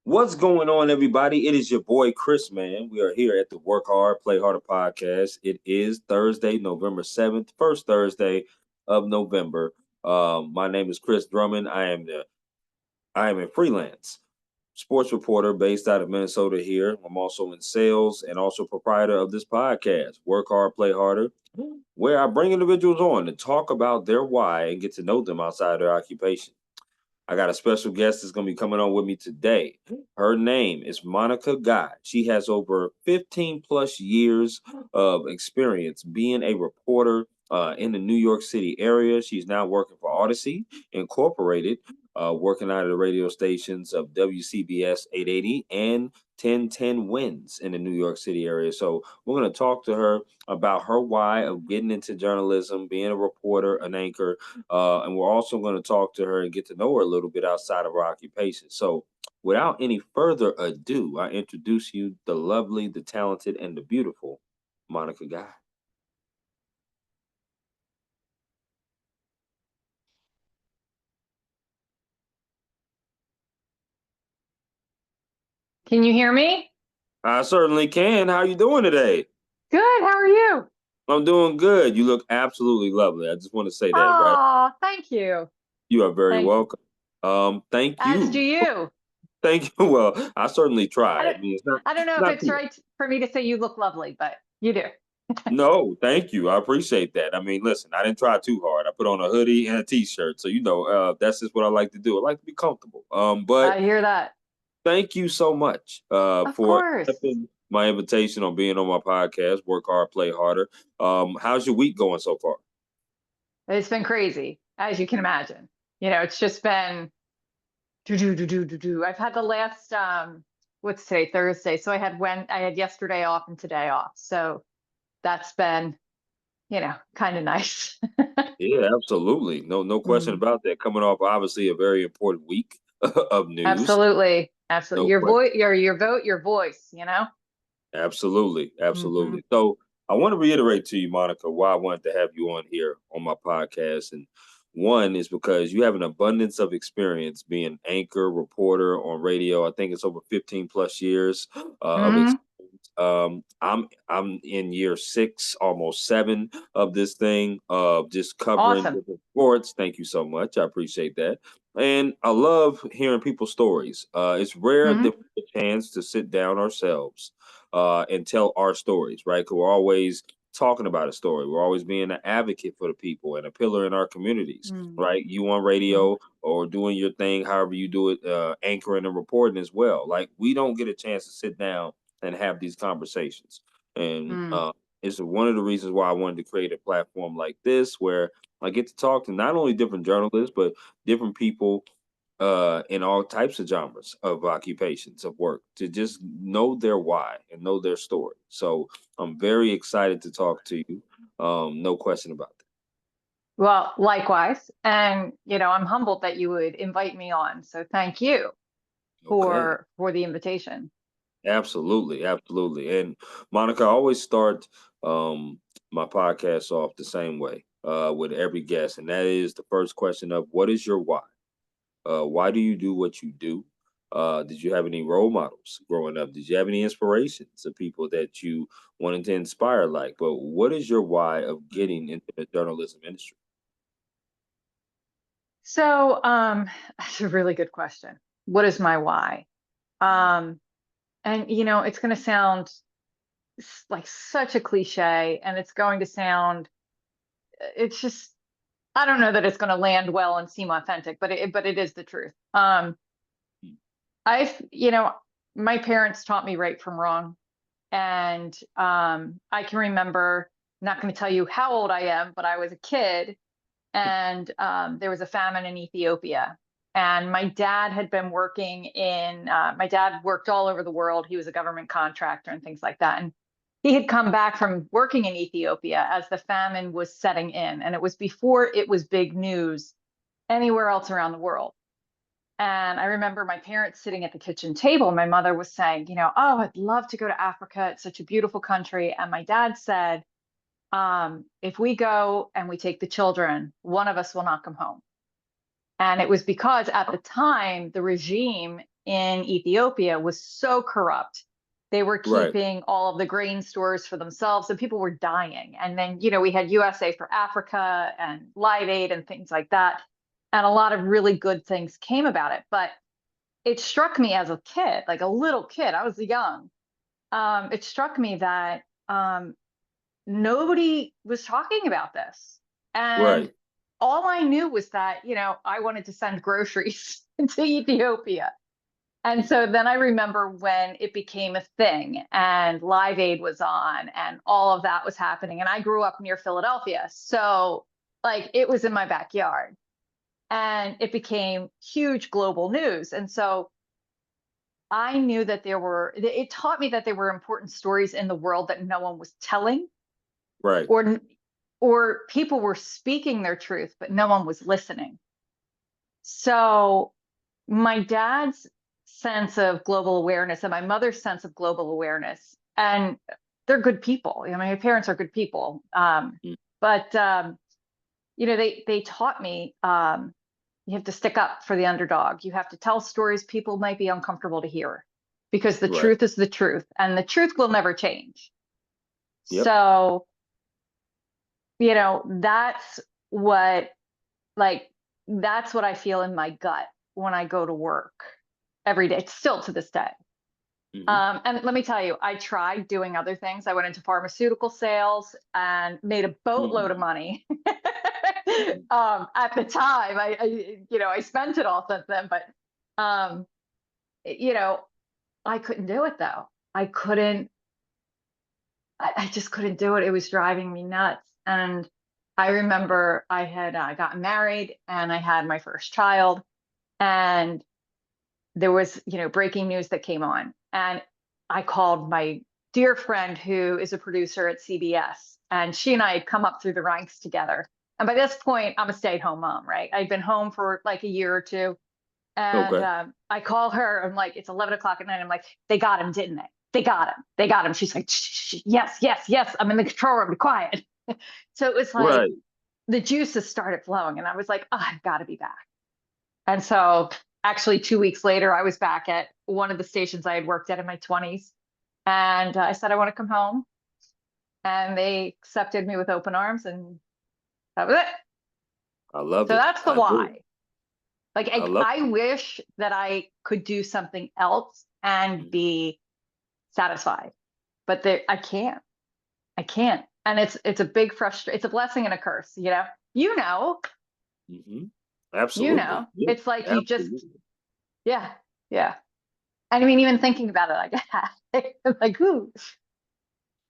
What's going on, everybody? It is your boy Chris, man. We are here at the Work Hard, Play Harder podcast. It is Thursday, November 7th, first Thursday of November. My name is Chris Drummond. I am a freelance sports reporter based out of Minnesota here. I'm also in sales and also proprietor of this podcast, Work Hard, Play Harder, where I bring individuals on to talk about their why and get to know them outside their occupation. I got a special guest that's going to be coming on with me today. Her name is Monica Guy. She has over 15 plus years of experience being a reporter in the New York City area. She's now working for Odyssey Incorporated, working out of the radio stations of WCBS 880 and 1010 Wins in the New York City area. So we're going to talk to her about her why of getting into journalism, being a reporter, an anchor, and we're also going to talk to her and get to know her a little bit outside of her occupation. So, without any further ado, I introduce you the lovely, the talented, and the beautiful Monica Guy. Can you hear me? I certainly can. How you doing today? Good. How are you? I'm doing good. You look absolutely lovely. I just want to say that, right? Oh, thank you. You are very Thank you. welcome. Thank As do you. you. Thank you. Well, I certainly I try. don't, I mean, it's not, I don't know if not it's right for me to say you look lovely, but you do. No, thank you. I appreciate that. I mean, listen, I didn't try too hard. I put on a hoodie and a t-shirt. So, that's just what I like to do. I like to be comfortable. But I hear that. thank you so much Of for course. accepting my invitation on being on my podcast, Work Hard, Play Harder. How's your week going so far? It's been crazy, as you can imagine. It's just been do. I've had the last what's today, Thursday. So I had yesterday off and today off. So that's been, kind of nice. Yeah, absolutely. No question Mm. about that. Coming off obviously a very important week of news. Absolutely. Absolutely. No Your question. voice, your vote, your voice. Absolutely, Hmm. absolutely. So I want to reiterate to you, Monica, why I wanted to have you on here on my podcast. And one is because you have an abundance of experience being anchor, reporter on radio. I think it's over 15 plus years of experience. Hmm. I'm in year six, almost seven of this thing, of just covering Awesome. different sports. Thank you so much. I appreciate that. And I love hearing people's stories. It's rare that Hmm. we get a chance to sit down ourselves and tell our stories, right? Because we're always talking about a story. We're always being an advocate for the people and a pillar in our communities, Mm. right? You on Hmm. radio or doing your thing, however you do it, anchoring and reporting as well. Like we don't get a chance to sit down and have these conversations. And Mm. it's one of the reasons why I wanted to create a platform like this where I get to talk to not only different journalists, but different people in all types of genres of occupations of work to just know their why and know their story. So I'm very excited to talk to you. No question about Well, likewise. And, I'm humbled that you would invite me on. So thank you that. Okay. for the invitation. Absolutely, absolutely. And Monica, I always start my podcast off the same way with every guest, and that is the first question of what is your why? Why do you do what you do? Did you have any role models growing up? Did you have any inspirations of people that you wanted to inspire? Like, but what is your why of getting into the journalism industry? So, that's a really good question. What is my why? Um, and it's going to sound like such a cliche, and it's going to sound, it's just, I don't know that it's going to land well and seem authentic, but it is the truth. I've, my parents taught me right from wrong. And I can remember, I'm not going to tell you how old I am, but I was a kid and there was a famine in Ethiopia. And my dad worked all over the world. He was a government contractor and things like that. And he had come back from working in Ethiopia as the famine was setting in. And it was before it was big news anywhere else around the world. And I remember my parents sitting at the kitchen table. My mother was saying, oh, I'd love to go to Africa. It's such a beautiful country. And my dad said, if we go and we take the children, one of us will not come home. And it was because at the time, the regime in Ethiopia was so corrupt. They were Right. keeping all of the grain stores for themselves, and people were dying. And then, you know, we had USA for Africa and Live Aid and things like that. And a lot of really good things came about it. But it struck me as a kid, like a little kid, I was young. It struck me that nobody was talking about this. And Right. all I knew was that, you know, I wanted to send groceries to Ethiopia. And so then I remember when it became a thing and Live Aid was on and all of that was happening. And I grew up near Philadelphia. So, like, it was in my backyard and it became huge global news. And so I knew that it taught me that there were important stories in the world that no one was telling, Right. or people were speaking their truth, but no one was listening. So my dad's sense of global awareness and my mother's sense of global awareness, and they're good people. I mean, my parents are good people. Mm. But you know, they taught me you have to stick up for the underdog. You have to tell stories people might be uncomfortable to hear because the Right. truth is the truth and the truth will never change. Yep. So, you know, what like that's what I feel in my gut when I go to work every day, still to this day. Hmm. And let me tell you, I tried doing other things. I went into pharmaceutical sales and made a boatload of Hmm. money. Hmm. At the time, you know, I spent it all since then, but um, you know, I couldn't do it though. I couldn't, I just couldn't do it. It was driving me nuts. And I remember I had gotten married and I had my first child, and there was, you know, breaking news that came on. And I called my dear friend who is a producer at CBS, and she and I had come up through the ranks together. And by this point, I'm a stay-at-home mom, right? I'd been home for like a year or two. And Okay. I call her. I'm like, it's 11 o'clock at night. I'm like, they got him, didn't they? They got him. They got him. She's like, shh, shh, shh. Yes, yes, yes. I'm in the control room. Be quiet. So it was like Right. the juices started flowing, and I was like, oh, I've got to be back. And so actually 2 weeks later, I was back at one of the stations I had worked at in my 20s. And I said, I want to come home. And they accepted me with open arms, and that was it. I love So it. that's the I do. why. Like, I love I wish that I could do something else and it. be satisfied, but I can't. I can't. And it's a big frustration. It's a blessing and a curse, you know? You know, Hmm. you Absolutely. know. Yeah. It's like you just, Absolutely. yeah, yeah. And I mean, even thinking about it, I'm like, ooh,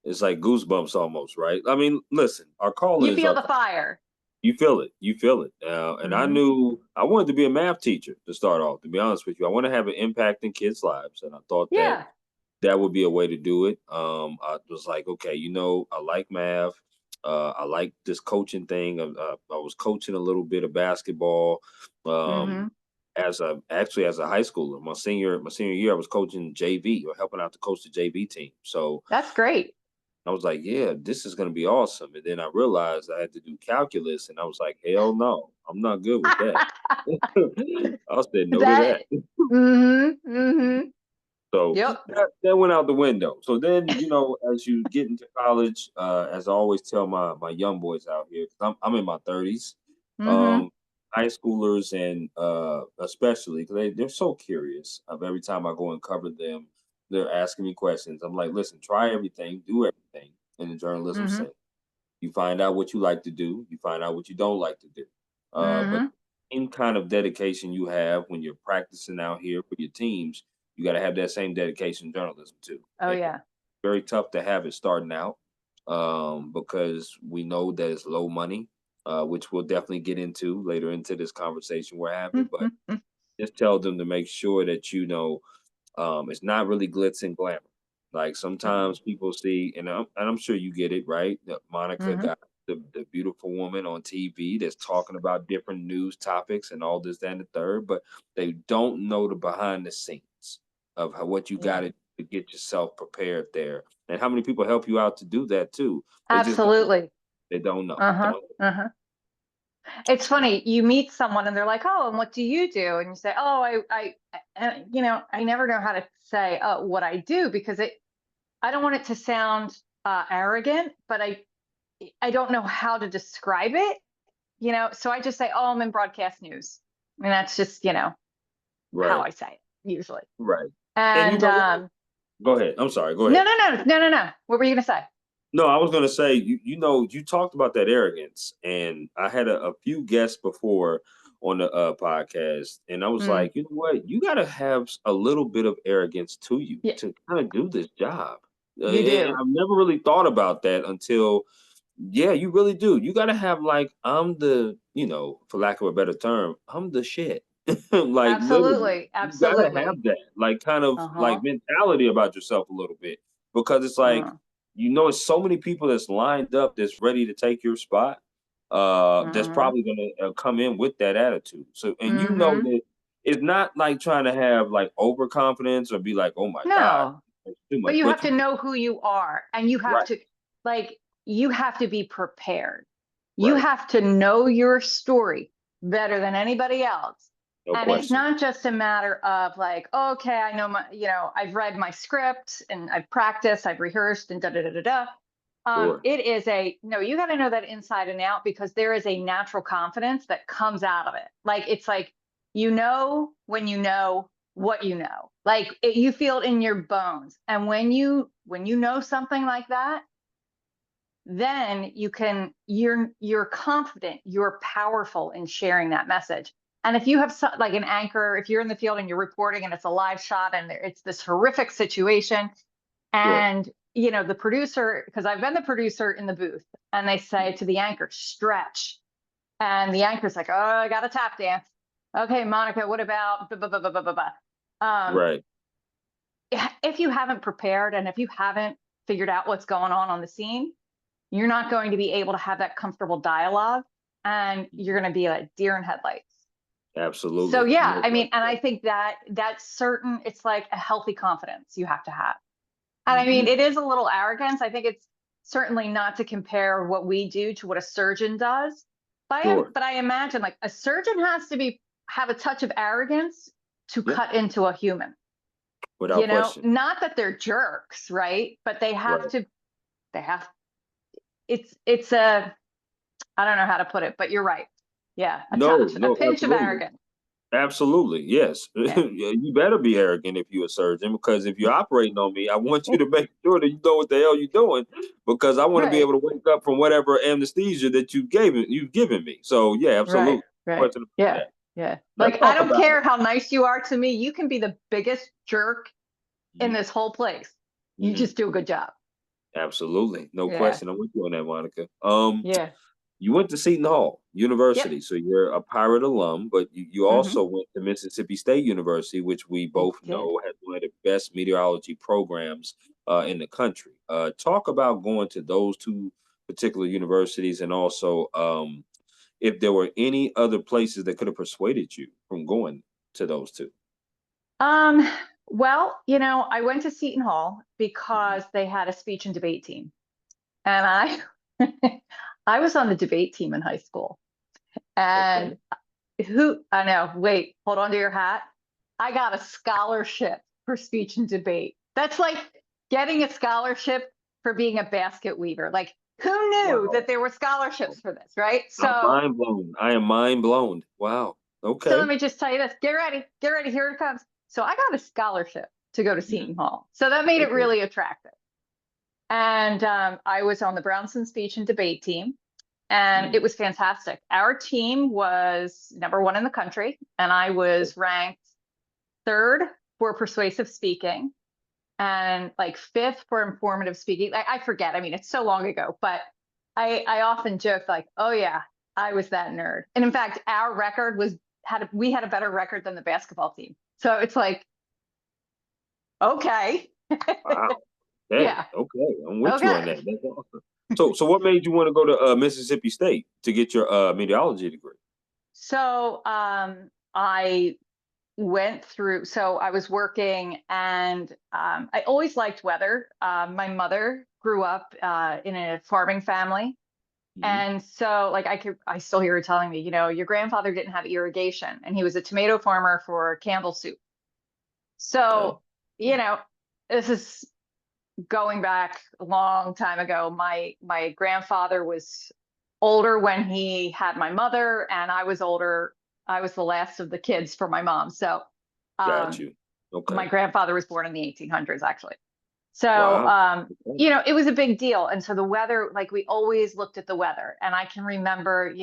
It's like goosebumps almost, right? I mean, listen, our calling you is feel our the fire. You feel it. You feel it. And I Hmm. knew I wanted to be a math teacher to start off, to be honest with you. I want to have an impact in kids' lives. And I thought that Yeah. that would be a way to do it. I was like, okay, you know, I like math. I like this coaching thing. I was coaching a little bit of basketball. Hmm. Um, as a high schooler, my senior year, I was coaching JV or helping out to coach the JV team. So That's great. I was like, yeah, this is going to be awesome. And then I realized I had to do calculus, and I was like, hell no, I'm not good with that. I said no to That, that. hmm, hmm. So Yep. that went out the window. So then, as you get into college, as I always tell my young boys out here, 'cause I'm in my 30s, Hmm. um, high schoolers and especially because they're so curious of every time I go and cover them, they're asking me questions. I'm like, listen, try everything, do everything in the journalism Hmm. sense. You find out what you like to do, you find out what you don't like to do. But Hmm. any kind of dedication you have when you're practicing out here for your teams, you got to have that same dedication in journalism too. Oh, It's yeah. very tough to have it starting out because we know that it's low money, which we'll definitely get into later into this conversation we're having. But Hmm. just tell them to make sure that it's not really glitz and glamour. Like sometimes people see, and I'm sure you get it, right? That Monica Hmm. got the beautiful woman on TV that's talking about different news topics and all this, that, and the third, but they don't know the behind the scenes of what you got Yeah. to get yourself prepared there, and how many people help you out to do that too. They just don't. Absolutely. They don't know. Uh-huh. Don't. Uh-huh. It's funny, you meet someone and they're like, "Oh, and what do you do?" And you say, "Oh, I never know how to say what I do because I don't want it to sound arrogant, but I don't know how to describe it, so I just say, "Oh, I'm in broadcast news." And that's just, how Right, I say it usually. right. And you And know what? Go ahead. I'm sorry. Go no, ahead. no, no, no, no, no. What were you gonna say? No, I was gonna say, you talked about that arrogance, and I had a few guests before on the podcast, and I was Mm, like, you know what, you gotta have a little bit of arrogance to you yeah, to kind of do this job. you And do. I've never really thought about that until, yeah, you really do. You gotta have like, I'm the, for lack of a better term, I'm the shit. Like literally, Absolutely, you gotta absolutely. have that, like kind of like Uh-huh. mentality about yourself a little bit, because it's like, Uh, it's so many people that's lined up that's ready to take your spot, that's mm-hmm. probably gonna come in with that attitude. So, and Mm-hmm. that it's not like trying to have like overconfidence or be like, oh my god, No, it's too but much. you But have you to know who you are, and right, you have to be prepared. You right, have to know your story better than anybody else. no And it's question. not just a matter of like, okay, I know I've read my script and I've practiced, I've rehearsed and da da da da da. Sure, It is no, you got to know that inside and out because there is a natural confidence that comes out of it. Like it's like when you know what you know. Like you feel it in your bones. And when you know something like that, then you're confident, you're powerful in sharing that message. And if you have like an anchor, if you're in the field and you're reporting and it's a live shot and it's this horrific situation, sure. and the producer, because I've been the producer in the booth, and they say to the anchor, stretch. And the anchor's like, oh, I got a tap dance. Okay, Monica, what about blah, blah, blah, blah, blah, blah, blah. Right. If you haven't prepared and if you haven't figured out what's going on the scene, you're not going to be able to have that comfortable dialogue, and you're going to be like deer in headlights. So Absolutely. yeah, No I mean, question and I about think that's certain, it's like a healthy confidence you have to have. it. And I mean, Mhm. it is a little arrogance. I think it's certainly not to compare what we do to what a surgeon does. Sure. But I imagine like a surgeon has to have a touch of arrogance to Yeah. cut into a human. Without question. Not that they're jerks, right? But Right. they have, it's a, I don't know how to put it, but you're right. Yeah, No, a no, pinch of absolutely. arrogance. Absolutely. Yes. Yeah, Yeah, you better be arrogant if you're a surgeon, because if you're operating on me, I want you to make sure that you know what the hell you're doing, because I want to be right, able to wake up from whatever anesthesia that you've given me. So yeah, right, absolutely. right. Question about Yeah, that. yeah. Let's Like I talk don't about care how nice you are to me. You can be the biggest jerk in mhm, this whole place. You mhm. just do a good job. Absolutely. No Yeah, question. I'm with you on that, Monica. yeah. You went to Seton Hall Yep. University, so you're a Pirate alum, but you Hmm. also went to Mississippi State University, which we I both did. know has one of the best meteorology programs in the country. Talk about going to those two particular universities, and also if there were any other places that could have persuaded you from going to those 2. Um, well, I went to Seton Hall Mhm. because they had a speech and debate team. And I was on the debate team in high school. Okay. And I know, wait, hold on to your hat. I got a scholarship for speech and debate. That's like getting a scholarship for being a basket weaver. Like, who knew that Wow. there were scholarships for this, right? I'm So, mind blown. I am mind blown. Wow. so let Okay. me just tell you this. Get ready, here it comes. So I got a scholarship to go to Mhm. Seton Hall. So that made it Okay. really attractive. And I was on the Brownson speech and debate team, and it Mhm. was fantastic. Our team was number one in the country, and I was ranked third for persuasive speaking and like fifth for informative speaking. I forget. I mean, it's so long ago, but I often joke like, oh yeah, I was that nerd. And in fact, our record we had a better record than the basketball team. So it's like, okay, Wow. Hey, yeah, okay, I'm with you on okay. that. That's awesome. So what made you want to go to Mississippi State to get your meteorology degree? So I went through, so I was working, and I always liked weather. My mother grew up in a farming family, Mhm. And so like I still hear her telling me, your grandfather didn't have irrigation and he was a tomato farmer for Campbell Soup. Okay. So, you know, this is going back a long time ago. My grandfather was older when he had my mother, and I was older. I was the last of the kids for my mom. So Got um, you. Okay. my grandfather was born in the 1800s, actually. So, Wow. Okay. it was a big deal. And so the weather, like we always looked at the weather. And I can remember,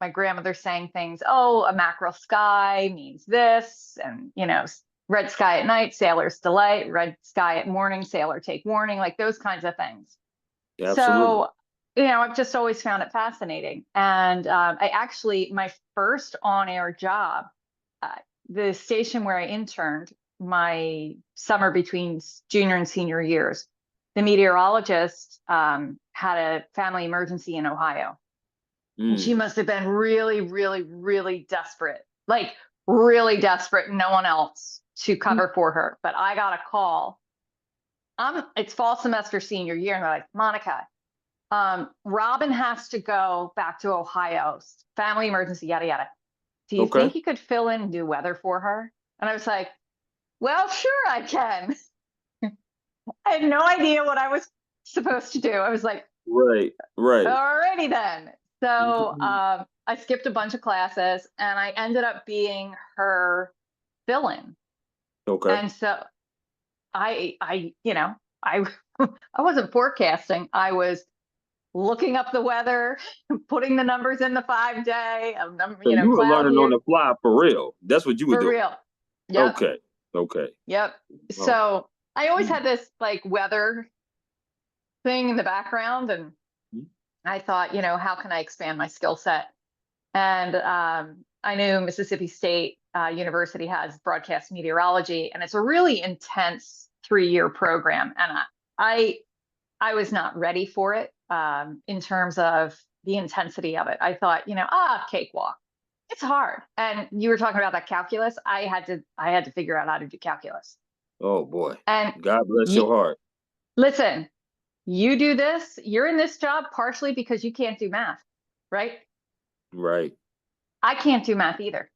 my grandmother saying things, oh, a mackerel sky means this. And, red sky at night, sailor's delight, red sky at morning, sailor take warning, like those kinds of things. Yeah, absolutely. So, I've just always found it fascinating. And my first on air job, uh, the station where I interned my summer between junior and senior years, the meteorologist had a family emergency in Ohio. And she Mm. must have been really, really, really desperate, like really desperate, no one else to cover for her. But I got a call. It's fall semester senior year, and they're like, Monica, Robin has to go back to Ohio, family emergency, yada, yada. Do you Okay. think you could fill in and do weather for her? And I was like, well, sure, I can. I had no idea what I was supposed to do. I was like, Right. Right. alrighty then. So Mhm. I skipped a bunch of classes and I ended up being her fill-in. Okay. And so I I wasn't forecasting. I was looking up the weather, putting the numbers in the 5 day, So you were cloud learning on here the fly for real. That's what you were for doing. real. Yep. Okay. Okay. Yep. Oh. So I always Mm. had this like weather thing in the background, and Mhm. I thought, how can I expand my skill set? And I knew Mississippi State University has broadcast meteorology, and it's a really intense 3 year program. And I, I was not ready for it in terms of the intensity of it. I thought, cakewalk. It's hard. And you were talking about that calculus. I had to figure out how to do calculus. Oh boy. And God bless you, your heart. listen, you do this, you're in this job partially because you can't do math, right? Right. I can't do math either.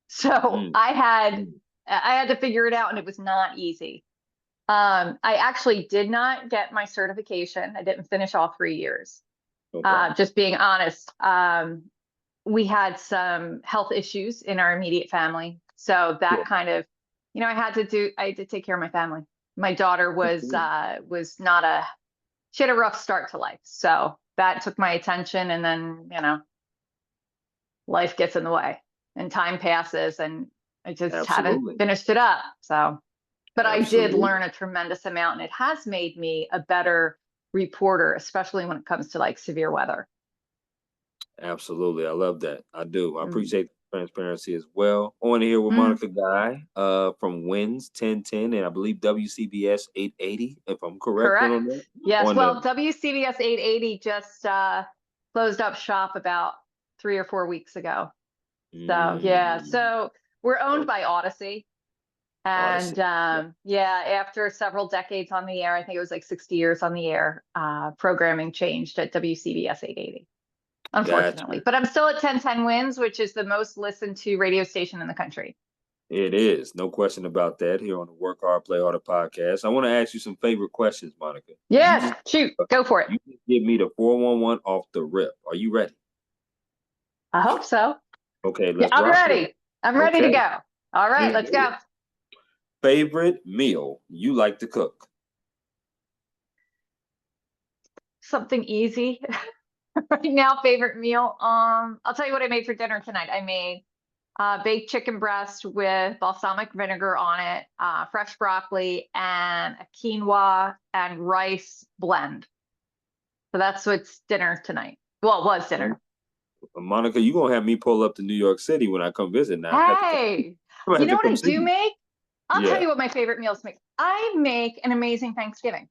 So Mm. Mm. I had to figure it out, and it was not easy. I actually did not get my certification. I didn't finish all 3 years. Okay. Just being honest. We had some health issues in our immediate family. So Yeah. that kind of, I had to take care of my family. My daughter Absolutely. was not she had a rough start to life. So that took my attention, and then, life gets in the way and time passes, and I just haven't Absolutely. finished it up. So, but I did Absolutely. learn a tremendous amount, and it has made me a better reporter, especially when it comes to like severe weather. Absolutely. I love that. I do. I Mm. appreciate the transparency as well. On here with Mm, Monica Guy, from Wins 1010 and I believe WCBS 880, if I'm correct on correct. that. Yes. On the Well, WCBS 880 just closed up shop about 3 or 4 weeks ago. So yeah. mm, So we're owned okay. by Odyssey. And Odyssey. yeah, after several decades on the air, I think it was like 60 years on the air, programming changed at WCBS 880, Got unfortunately. you. But I'm still at 1010 Wins, which is the most listened to radio station in the country. It is. No question about that here on the Work Hard, Play Harder podcast. I want to ask you some favorite questions, Monica. Yes, shoot, go for it. You just give me the 411 off the rip. Are you ready? I hope so. Okay, Yeah, let's I'm rock with it. ready. I'm ready to Okay. go. All right, let's go. Favorite meal you like to cook? Something easy. Right now, favorite meal. I'll tell you what I made for dinner tonight. I made baked chicken breast with balsamic vinegar on it, fresh broccoli, and a quinoa and rice blend. So that's what's dinner tonight. Well, it was dinner. Monica, you gonna have me pull up to New York City when I come visit now. Hey, I'm gonna you have know to what come I see do you. make? I'll tell Yeah. you what my favorite meals make. I make an amazing Thanksgiving.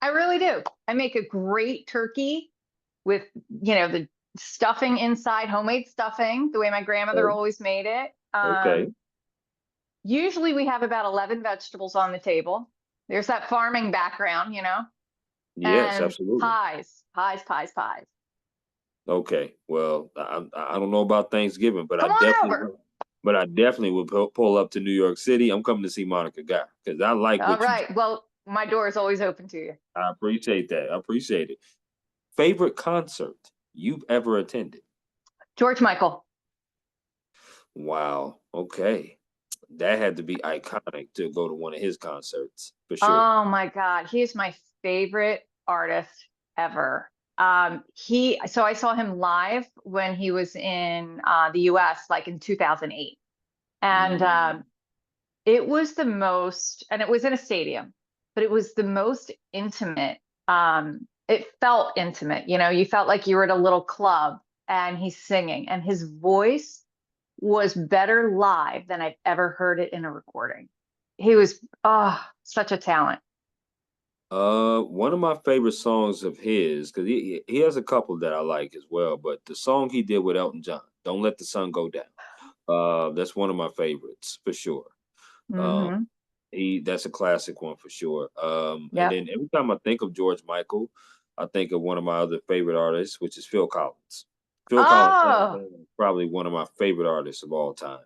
I really do. I make a great turkey with, the stuffing inside, homemade stuffing, the way my grandmother Okay. always made it. Okay. Usually we have about 11 vegetables on the table. There's that farming background, Yes, and absolutely. pies, pies, pies, pies. Okay. Well, I don't know about Thanksgiving, Come on over. but I definitely would pull up to New York City. I'm coming to see Monica Guy because I like All what you. right. Well, my door is always open to you. I appreciate that. I appreciate it. Favorite concert you've ever attended? George Michael. Wow. Okay. That had to be iconic to go to one of his concerts for sure. Oh my God. He is my favorite artist ever. So I saw him live when he was in the US, like in 2008. And Mm. it was the most, and it was in a stadium, but it was the most intimate. It felt intimate, you felt like you were at a little club and he's singing, and his voice was better live than I've ever heard it in a recording. He was, oh, such a talent. One of my favorite songs of his, because he has a couple that I like as well, but the song he did with Elton John, "Don't Let the Sun Go Down." That's one of my favorites for sure. Um, Hmm. that's a classic one for sure. And Yep. then every time I think of George Michael, I think of one of my other favorite artists, which is Phil Collins. Phil Collins, Oh, is probably one of my favorite artists of all time.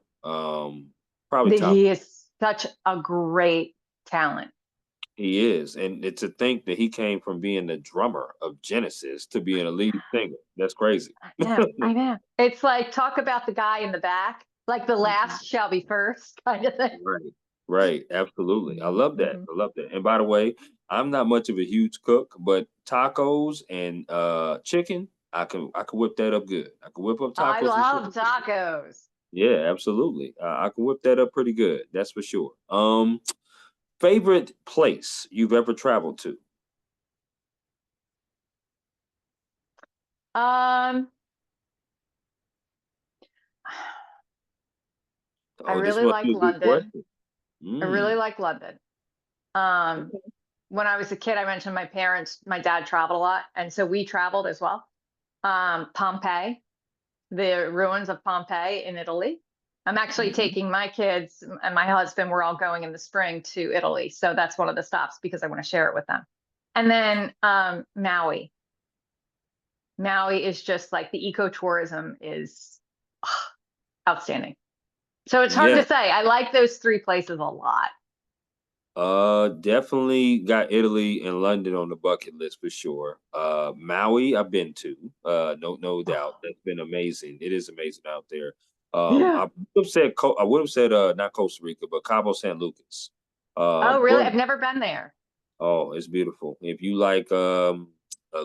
Probably top. he is such a great talent. He is, and to think that he came from being the drummer of Genesis to being a lead singer. That's crazy. Yeah, I know. It's like talk about the guy in the back, like the Mhm. last shall be first kind of thing. Right. Right. Absolutely. I love that. Hmm. I love that. And by the way, I'm not much of a huge cook, but tacos and chicken, I can whip that up good. I can whip up I tacos and love chicken pretty good. tacos. Yeah, absolutely. I can whip that up pretty good. That's for sure. Favorite place you've ever traveled to? Um, I Oh, this really must be like a good London. question. I really Mm. like London. Um, Okay. when I was a kid, I mentioned my dad traveled a lot, and so we traveled as well. Pompeii, the ruins of Pompeii in Italy. I'm actually Mhm. taking my kids and my husband, we're all going in the spring to Italy. So that's one of the stops because I want to share it with them. And then Maui. Maui is just like the ecotourism is outstanding. So it's hard Yeah. to say. I like those three places a lot. Definitely got Italy and London on the bucket list for sure. Maui, I've been to. No doubt. Oh, That's been amazing. It is amazing out there. yeah. I would have said not Costa Rica, but Cabo San Lucas. Oh, really? Great. I've never been there. Oh, it's beautiful. If you like a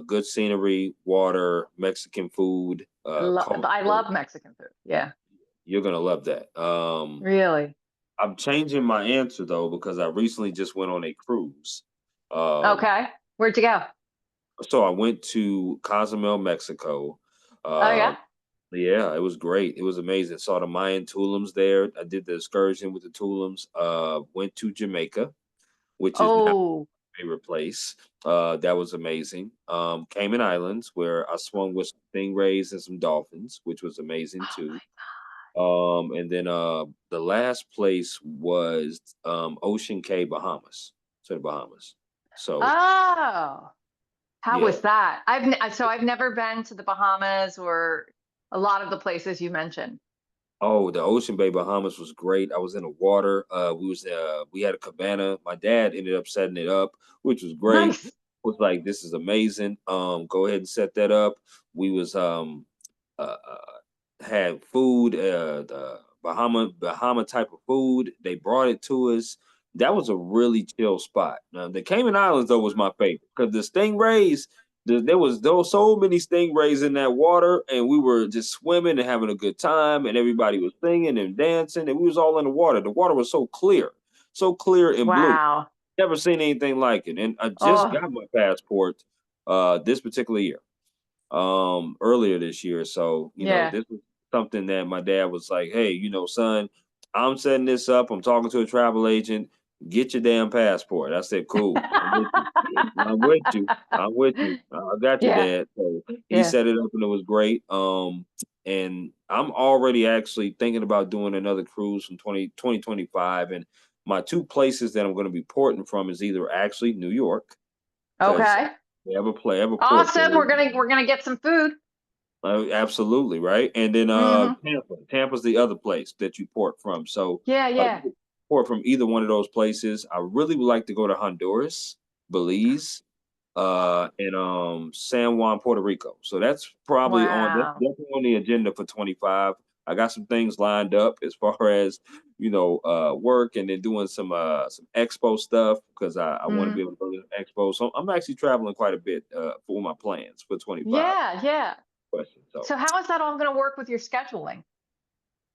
good scenery, water, Mexican food, I culture, love Mexican food. Yeah, you're gonna love that. really. I'm changing my answer though because I recently just went on a cruise. Um, Okay. Where'd you go? so I went to Cozumel, Mexico. Oh, Uh, yeah. yeah, it was great. It was amazing. Saw the Mayan Tulums there. I did the excursion with the Tulums. Went to Jamaica, which is now Oh, my favorite place. That was amazing. Cayman Islands, where I swung with some stingrays and some dolphins, which was amazing oh too. my. And then the last place was Ocean Cay, Bahamas. To the Bahamas. So Oh, how yeah. was that? So I've never been to the Bahamas or a lot of the places you mentioned. Oh, the Ocean Bay, Bahamas was great. I was in the water. We had a cabana. My dad ended up setting it up, which was great. Nice. Was like, this is amazing. Go ahead and set that up. We was had food, the Bahama type of food. They brought it to us. That was a really chill spot. The Cayman Islands though was my favorite because the stingrays. There was so many stingrays in that water, and we were just swimming and having a good time, and everybody was singing and dancing, and we was all in the water. The water was so clear and blue. Wow. Never seen anything like it. And I just Oh, got my passport this particular year, earlier this year. So, yeah. this was something that my dad was like, "Hey, son, I'm setting this up. I'm talking to a travel agent. Get your damn passport." I said, "Cool. I'm with you. I'm with you. I'm with you. I got you, Yeah. Dad." So he Yeah. set it up and it was great. And I'm already actually thinking about doing another cruise from 2025. And my two places that I'm going to be porting from is either actually New York, because Okay. they have a port there. Awesome. We're gonna get some food. Absolutely, right. And then Hmm. Tampa's the other place that you port from. So Yeah, you yeah. can port from either one of those places. I really would like to go to Honduras, Belize, and San Juan, Puerto Rico. So that's Wow. definitely on the agenda for 25. I got some things lined up as far as work, and then doing some expo stuff because I want to be Hmm. able to go to the expo. So I'm actually traveling quite a bit for my plans for 25 Yeah, yeah. question. So So how is that all going to work with your scheduling?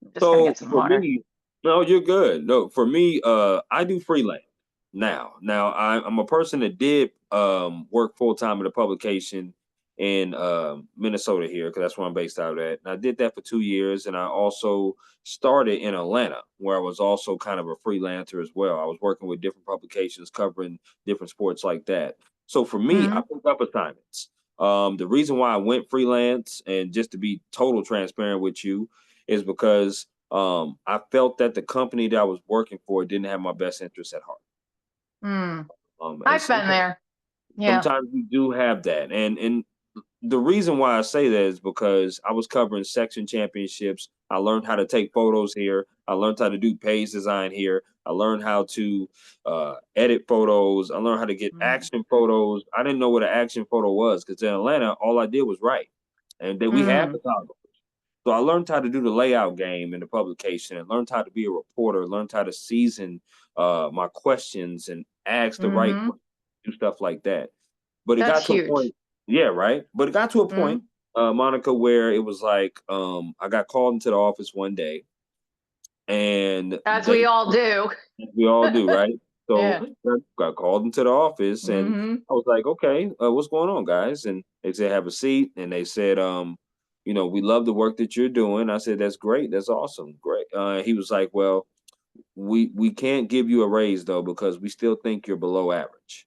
I'm just going to so get some for water. me, no, you're good. No, for me, I do freelance now. Now I'm a person that did work full time at a publication in Minnesota here because that's where I'm based out at. And I did that for 2 years, and I also started in Atlanta where I was also kind of a freelancer as well. I was working with different publications covering different sports like that. So for me, I Hmm. pick up assignments. The reason why I went freelance, and just to be total transparent with you, is because I felt that the company that I was working for didn't have my best interests at heart. Mm. And I've been there. Yeah. sometimes you do have that, and the reason why I say that is because I was covering section championships. I learned how to take photos here. I learned how to do page design here. I learned how to edit photos. I learned how to get Mm. action photos. I didn't know what an action photo was because in Atlanta, all I did was write, and then we had Mm. photographers. So I learned how to do the layout game in the publication, and learned how to be a reporter, learned how to season my questions and ask the right Hmm. questions, do stuff like that. But it That's got to a huge. point, yeah, right. But it got to a point, Mm. Monica, where it was like I got called into the office one day, and As we all do. we all do, right? So Yeah. I got called into the office, and Hmm. I was like, okay, what's going on, guys? And they said, have a seat. And they said, we love the work that you're doing. I said, that's great. That's awesome. Great. He was like, well, we can't give you a raise though, because we still think you're below average.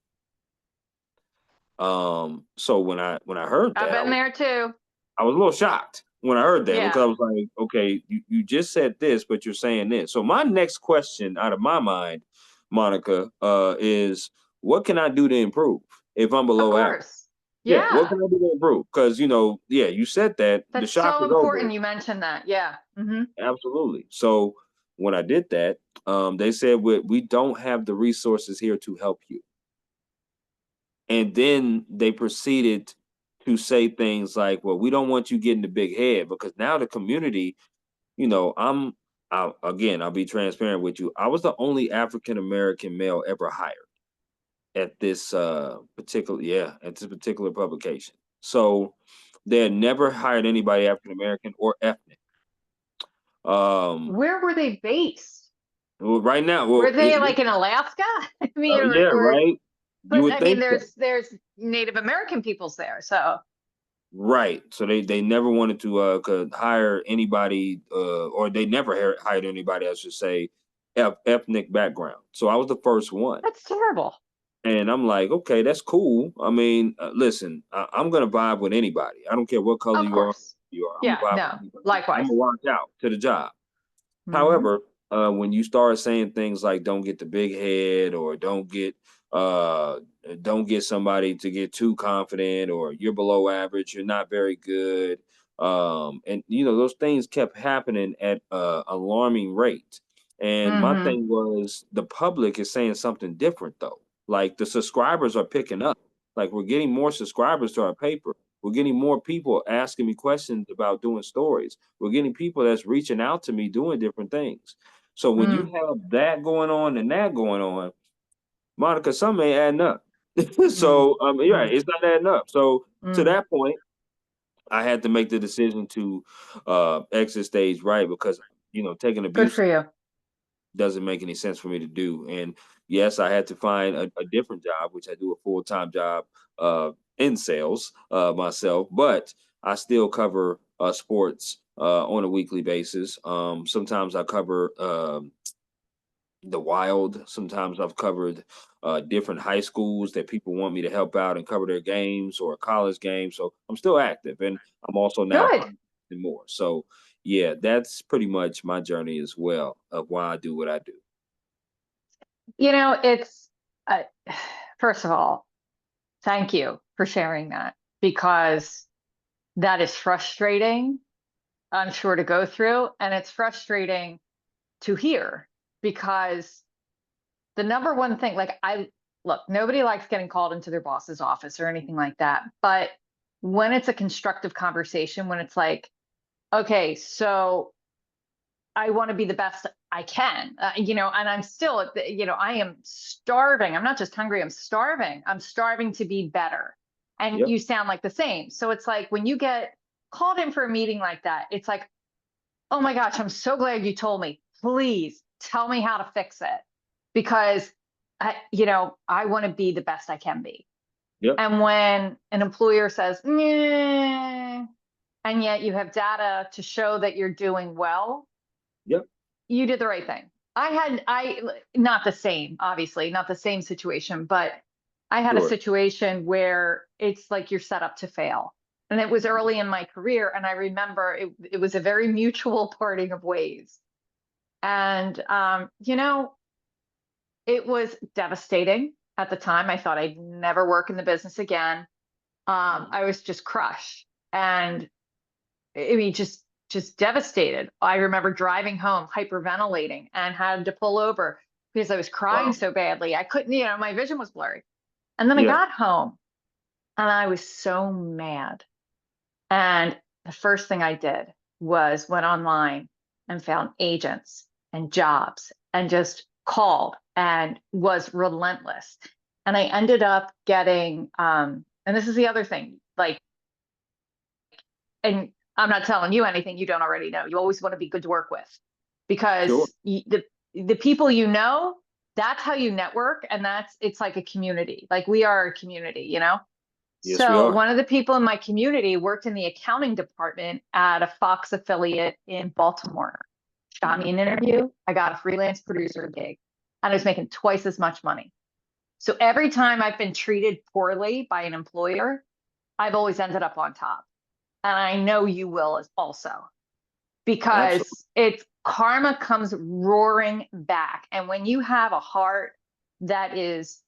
So when I heard I've that, been there too. I was a little shocked when I heard that because Yeah. I was like, okay, you just said this, but you're saying this. So my next question out of my mind, Monica, is what can I do to improve if I'm Of below average? course. Yeah, what Yeah. can I do to improve? Because yeah, you said that the That's shock so is over. important you mentioned that. Yeah. Hmm. Absolutely. So when I did that, they said we don't have the resources here to help you. And then they proceeded to say things like, well, we don't want you getting the big head because now the community, you know, again, I'll be transparent with you. I was the only African American male ever hired at this particular publication. So they had never hired anybody African American or ethnic. Um, Where were they based? well, right now, Were well, they like in Alaska? I mean, yeah, right. You but would I mean, think so. there's Native American peoples there. So, Right. So they never wanted to could hire anybody or they never hired anybody, I should say, ethnic background. So I was the first one. that's terrible. And I'm like, okay, that's cool. I mean, listen, I'm gonna vibe with anybody. I don't care what color Of you are. course. You are. I'm gonna Yeah, vibe with no. anybody. I'm Likewise. gonna watch out to the job. Hmm. However, when you start saying things like "don't get the big head" or uh, "don't get somebody to get too confident" or "you're below average," "you're not very good," and those things kept happening at a alarming rate. And my Hmm. thing was the public is saying something different though. Like the subscribers are picking up. Like we're getting more subscribers to our paper. We're getting more people asking me questions about doing stories. We're getting people that's reaching out to me doing different things. So when you Mm. have that going on and that going on, Monica, some ain't adding up. Mm. So yeah, Mm. it's not adding up. So to Mm. that point, I had to make the decision to exit stage right because taking Good abuse for you. doesn't make any sense for me to do. And yes, I had to find a different job, which I do a full-time job in sales myself, but I still cover sports on a weekly basis. Sometimes I cover the Wild. Sometimes I've covered different high schools that people want me to help out and cover their games or college games. So I'm still active, and I'm also now Good. podcasting more. So yeah, that's pretty much my journey as well of why I do what I do. It's uh, first of all, thank you for sharing that because that is frustrating, I'm sure, to go through. And it's frustrating to hear because the number one thing, like, look, nobody likes getting called into their boss's office or anything like that. But when it's a constructive conversation, when it's like, okay, so I want to be the best I can, and I'm still, I am starving. I'm not just hungry, I'm starving. I'm starving to be better. And Yep. you sound like the same. So it's like when you get called in for a meeting like that, it's like, oh my gosh, I'm so glad you told me. Please tell me how to fix it because I want to be the best I can be. Yep. And when an employer says, "Meh," and yet you have data to show that you're doing well, Yep. you did the right thing. I not the same, obviously, not the same situation, but I had a Sure. situation where it's like you're set up to fail. And it was early in my career. And I remember it was a very mutual parting of ways. And, it was devastating at the time. I thought I'd never work in the business again. I was just crushed. And I mean, just devastated. I remember driving home, hyperventilating, and had to pull over because I was crying Wow. so badly. I couldn't, my vision was blurry. And then I Yeah. got home and I was so mad. And the first thing I did was went online and found agents and jobs and just called and was relentless. And I ended up getting, and this is the other thing, like, and I'm not telling you anything you don't already know. You always want to be good to work with Sure. because the people that's how you network, and it's like a community. Like we are a community. Yes, we So are. one of the people in my community worked in the accounting department at a Fox affiliate in Baltimore. Got me an interview. I got a freelance producer gig, and I was making twice as much money. So every time I've been treated poorly by an employer, I've always ended up on top. And I know you will as also Absolutely. because it's karma comes roaring back. And when you have a heart that is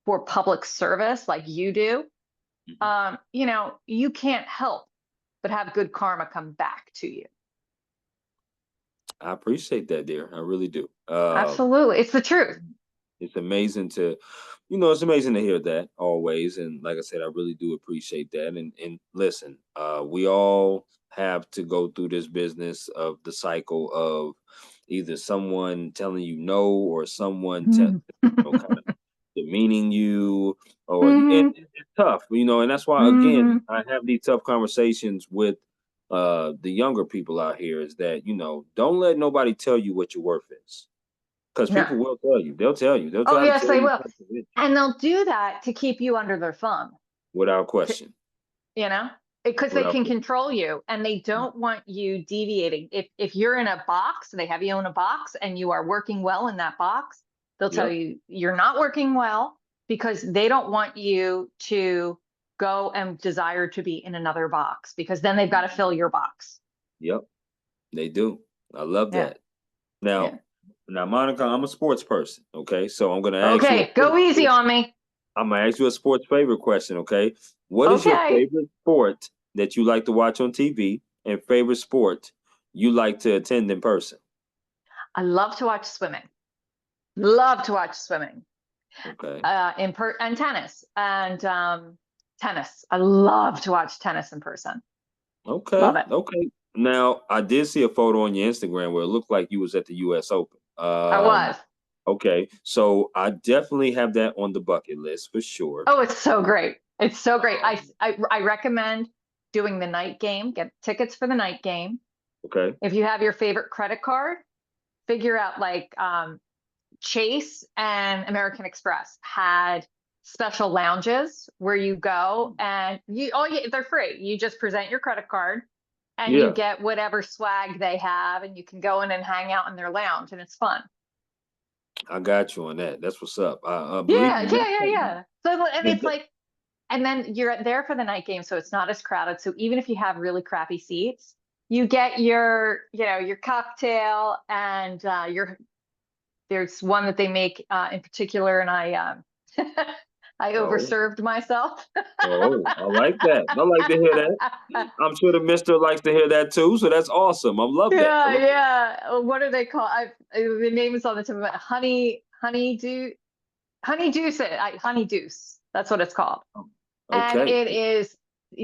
for public service like you do, Mhm. you can't help but have good karma come back to you. I appreciate that, dear. I really do. Absolutely. It's the truth. It's amazing to, it's amazing to hear that always. And like I said, I really do appreciate that. And listen, we all have to go through this business of the cycle of either someone telling you no or someone Mhm. kind of demeaning you, or and Mhm. it's tough, and that's why again Mhm. I have these tough conversations with the younger people out here. Is that don't let nobody tell you what your worth is. Because No. people will tell you. They'll tell you. They'll Oh, try to yes, tell they you will. something And they'll do that to keep you under their thumb. without To, question. you know, because they Without can question. control you and they don't want you deviating. If you're in a box, they have you in a box and you are working well in that box, they'll tell Yep. you you're not working well because they don't want you to go and desire to be in another box because then they've got to fill your box. Yep. They do. I love Yeah. that. Yeah. Now, Monica, I'm a sports person. Okay, so I'm gonna ask you a Okay, go easy on me. I'm gonna ask you a sports favorite question. Okay, what is your Okay. favorite sport that you like to watch on TV, and favorite sport you like to attend in person? I love to watch swimming. Love to watch swimming. Okay. And tennis tennis. I love to watch tennis in person. Love Okay. it. Okay. Now, I did see a photo on your Instagram where it looked like you was at the U.S. Open. I was. Okay. So I definitely have that on the bucket list for sure. Oh, it's so great. It's so great. I, Um, I I recommend doing the night game. Get tickets for the night game. okay. If you have your favorite credit card, figure out like Chase and American Express had special lounges where you go and they're free. You just present your credit card and you Yeah, get whatever swag they have and you can go in and hang out in their lounge and it's fun. I got you on that. That's what's up. I believe Yeah, me. yeah, yeah, yeah. So and The- it's the- like and then you're there for the night game so it's not as crowded. So even if you have really crappy seats, you get your cocktail and your there's one that they make in particular and I I Oh, overserved myself. oh, I like that. I like to hear that. I'm sure the mister likes to hear that too. So that's awesome. I love that. I Yeah, love yeah. What are they called? The name is on the tip of my honey deuce. That's what it's called. it. And Okay. it is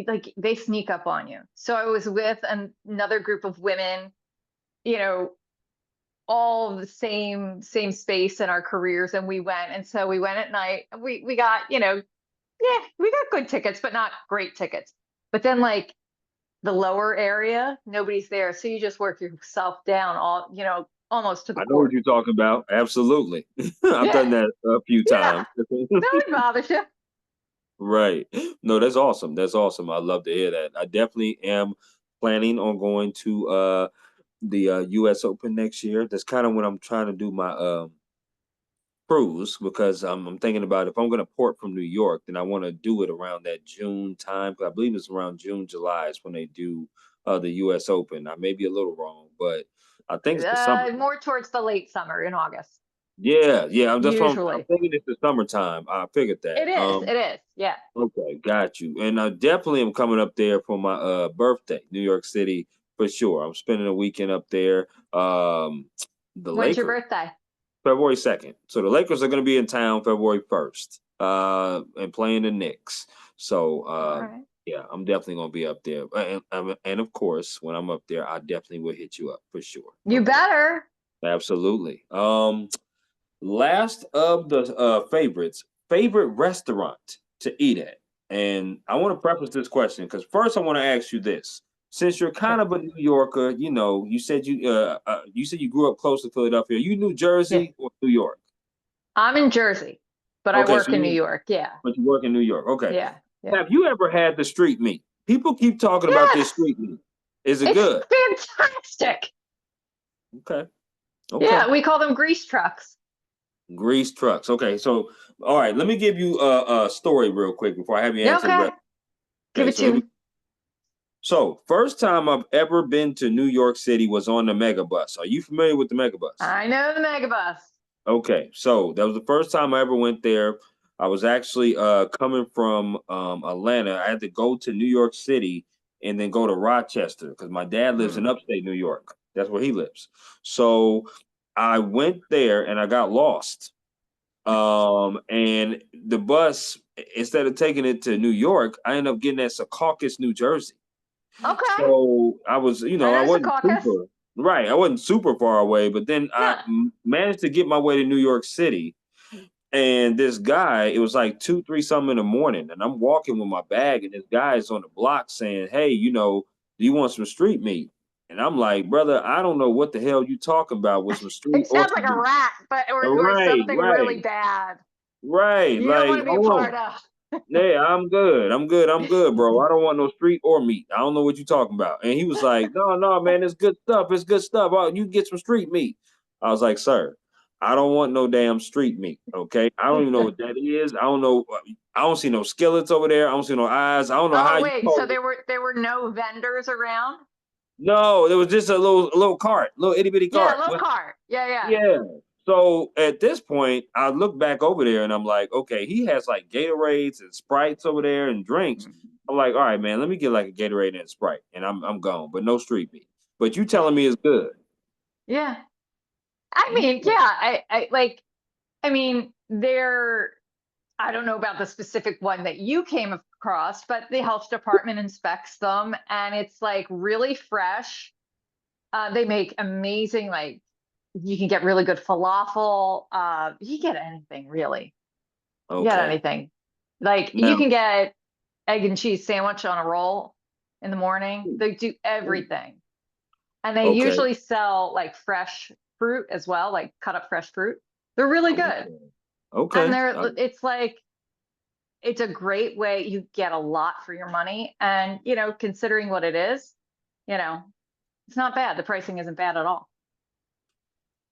like they sneak up on you. So I was with another group of women, you know, all the same space in our careers, and we went at night. We got, yeah, we got good tickets, but not great tickets. But then like the lower area, nobody's there. So you just work yourself down almost to the I know what court. you're talking about. Absolutely. I've done Yeah, that a few yeah. times. No one bothers you. Right. No, that's awesome. That's awesome. I love to hear that. I definitely am planning on going to the US Open next year. That's kind of when I'm trying to do my cruise because I'm thinking about if I'm going to port from New York, then I want to do it around that June time. 'Cause I believe it's around June, July is when they do the US Open. I may be a little wrong, but I think it's the summer. More towards the late summer in August, Yeah, yeah. That's what I'm usually. thinking. It's the summertime. I figured that. It is. It is. Yeah. Okay, got you. And I definitely am coming up there for my birthday, New York City for sure. I'm spending a weekend up there. The When's your Lakers, birthday? February 2nd. So the Lakers are going to be in town February 1st, and playing the Knicks. So All right. yeah, I'm definitely going to be up there. And of course, when I'm up there, I definitely will hit you up for sure. No You doubt. better. Absolutely. Last of the favorites, favorite restaurant to eat at. And I want to preface this question because first I want to ask you this. Since you're kind Sure. of a New Yorker, you said you grew up close to Philadelphia. You New Yeah. Jersey or New York? I'm in Jersey, but I Okay, work in New York. Yeah. but you work in New York. Okay. Yeah. Yeah. Have you ever had the street meat? People keep talking about this Yes. street meat. Is it It's good? fantastic. Okay. Okay. Yeah. We call them grease trucks. Grease trucks. Okay, so all right, let me give you a story real quick before I have you Yeah. answer the Okay. rest. Give Okay, it to me. so first time I've ever been to New York City was on the Megabus. Are you familiar with the Megabus? I know the megabus. Okay, so that was the first time I ever went there. I was actually coming from Atlanta. I had to go to New York City and then go to Rochester because my dad lives in Hmm. upstate New York. That's where he lives. So I went there and I got lost. And the bus, instead of taking it to New York, I ended up getting at Secaucus, New Jersey. Okay. So I was, I I know wasn't Secaucus. super right. I wasn't super far away, but then No. managed to get my way to New York City. And this guy, it was like 2, 3 something in the morning, and I'm walking with my bag, and this guy is on the block saying, "Hey, do you want some street meat?" And I'm like, "Brother, I don't know what the hell you talking about with some street It or sounds like a some rat, but or right, something really right, bad. right." You don't Like, want to be a hold part on. of. Yeah, I'm good. I'm good. I'm good, bro. I don't want no street or meat. I don't know what you're talking about. And he was like, no, no, man, it's good stuff. It's good stuff. Oh, you get some street meat. I was like, sir, I don't want no damn street meat. Okay. I don't even know what that is. I don't know. I don't see no skillets over there. I don't see no eyes. I don't know how Oh you wait, so call it. there were no vendors around? No, there was just a little cart, little itty bitty Yeah, cart. low cart. Yeah, yeah. Yeah. So at this point, I look back over there and I'm like, okay, he has like Gatorades and Sprites over there and drinks. I'm like, all right, man, let me get like a Gatorade and a Sprite, and I'm gone, but no street meat. But you telling me it's good? Yeah. I mean, yeah, Okay. I mean, I don't know about the specific one that you came across, but the health department inspects them and it's like really fresh. They make amazing, like you can get really good falafel. You can get anything really. You get Okay. anything. Like you Now, can get egg and cheese sandwich on a roll in the morning. They do everything. And they okay. usually sell like fresh fruit as well, like cut up fresh fruit. They're really good. Okay. And Okay. it's like it's a great way. You get a lot for your money. And, considering what it is, you know, it's not bad. The pricing isn't bad at all.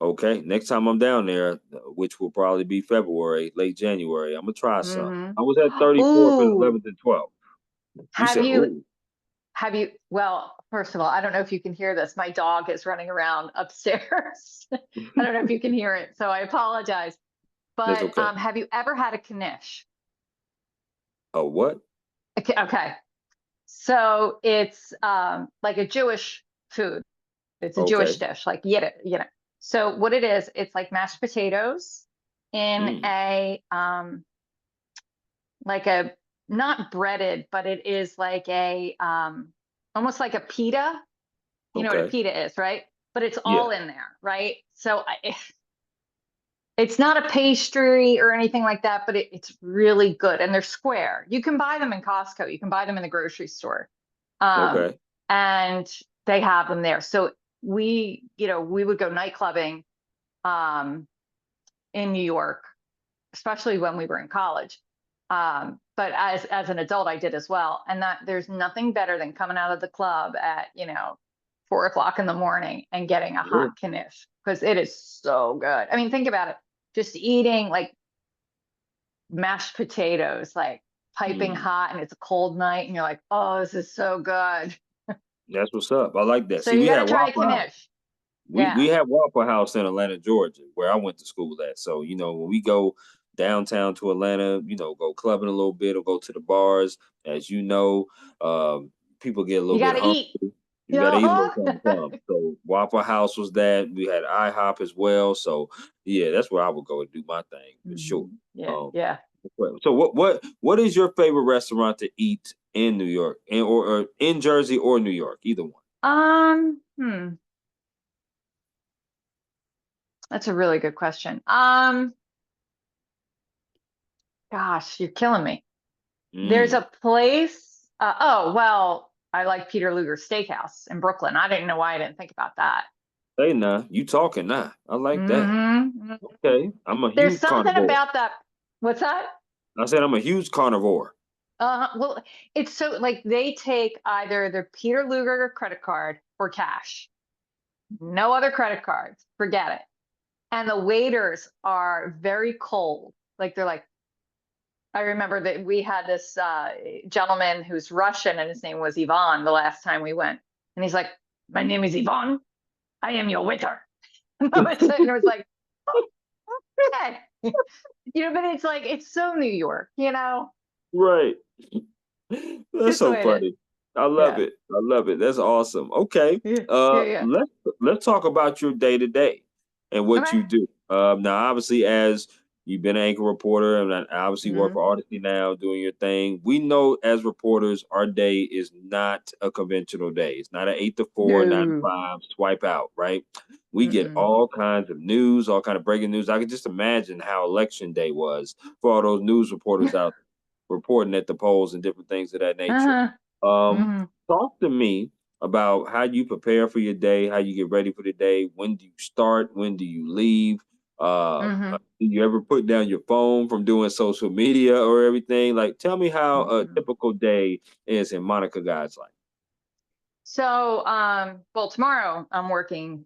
Okay. Next time I'm down there, which will probably be February, late January, I'm gonna try some. Hmm. I was at 34th and Ooh, 11th and 12th. You have said, you, "Ooh, well, first of all, I don't know if you can hear this. My dog is running around upstairs. I don't know if you can hear it. So I apologize. that's But okay." have you ever had a knish? A what? Okay, okay. So it's like a Jewish food. It's a Jewish Okay. dish, like Yiddish. So what it is, it's like mashed potatoes in Mm, a like a not breaded, but it is like a almost like a pita. You know what a okay. pita is, right? But it's Yeah. all in there, right? So it's not a pastry or anything like that, but it's really good. And they're square. You can buy them in Costco. You can buy them in the grocery store. Um, Okay. and they have them there. So we would go night clubbing um, in New York, especially when we were in college. But as an adult, I did as well. And that there's nothing better than coming out of the club at 4 o'clock in the morning and getting a Yeah. hot knish because it is so good. I mean, think about it. Just eating like mashed potatoes, like piping Mm. hot, and it's a cold night, and you're like, oh, this is so good. That's what's up. I like that. So See, you we got had to try a Waffle House. knish. We Yeah. had Waffle House in Atlanta, Georgia, where I went to school at. So, when we go downtown to Atlanta, go clubbing a little bit or go to the bars, as you know, people get a You little got bit to hungry. eat. You got to eat a little something, Yeah. something. So Waffle House was that. We had IHOP as well. So yeah, that's where I would go and do my thing for sure. Yeah. Um, Yeah. so what is your favorite restaurant to eat in New York, or in Jersey or New York, either one? Um, hmm, that's a really good question. Gosh, you're killing me. There's Mm. a place. Oh, well, I like Peter Luger's Steakhouse in Brooklyn. I didn't know why I didn't think about that. Hey, now you talking now. I like that. Hmm. Okay, I'm a There's huge something carnivore. about that. What's that? I said I'm a huge carnivore. Well, it's so like they take either their Peter Luger credit card or cash. No other credit cards. Forget it. And the waiters are very cold. Like they're like, I remember that we had this gentleman who's Russian and his name was Ivan the last time we went. And he's like, my name is Ivan. I am your waiter. And I was sitting there, was like, okay. But it's like, it's so New York, Right. That's just the so way it is. funny. I love Yeah. it. I love it. That's awesome. Okay. Yeah. Yeah. Yeah. Let's talk about your day to day and what Okay. you do. Now obviously as you've been an anchor reporter and I obviously work Hmm. for Odyssey now doing your thing. We know as reporters our day is not a conventional day. It's not an 8 to 4, 9 to No. 5 swipe out, right? We get Mm-mm. all kinds of news, all kind of breaking news. I can just imagine how election day was for all those news reporters out reporting at the polls and different things of that nature. Uh-huh. Um, Hmm. Talk to me about how you prepare for your day, how you get ready for the day. When do you start? When do you leave? Hmm. Do you ever put down your phone from doing social media or everything? Like, tell me how a Hmm. typical day is in Monica God's life. So, well, tomorrow I'm working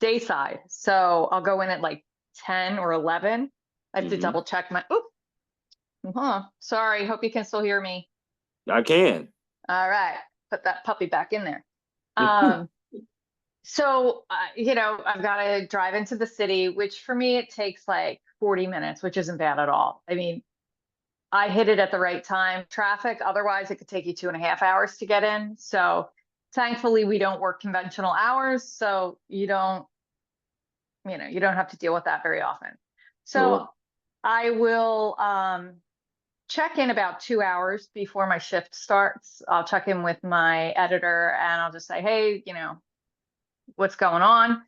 dayside. So I'll go in at like 10 or 11. I have to Hmm. double check my, oh, sorry. Hope you can still hear me. I can. All right. Put that puppy back in there. Um, so, I've got to drive into the city, which for me, it takes like 40 minutes, which isn't bad at all. I mean, I hit it at the right time. Traffic, otherwise, it could take you 2.5 hours to get in. So, thankfully, we don't work conventional hours. So, you don't have to deal with that very often. So, Sure. I will check in about 2 hours before my shift starts. I'll check in with my editor and I'll just say, hey, what's going on?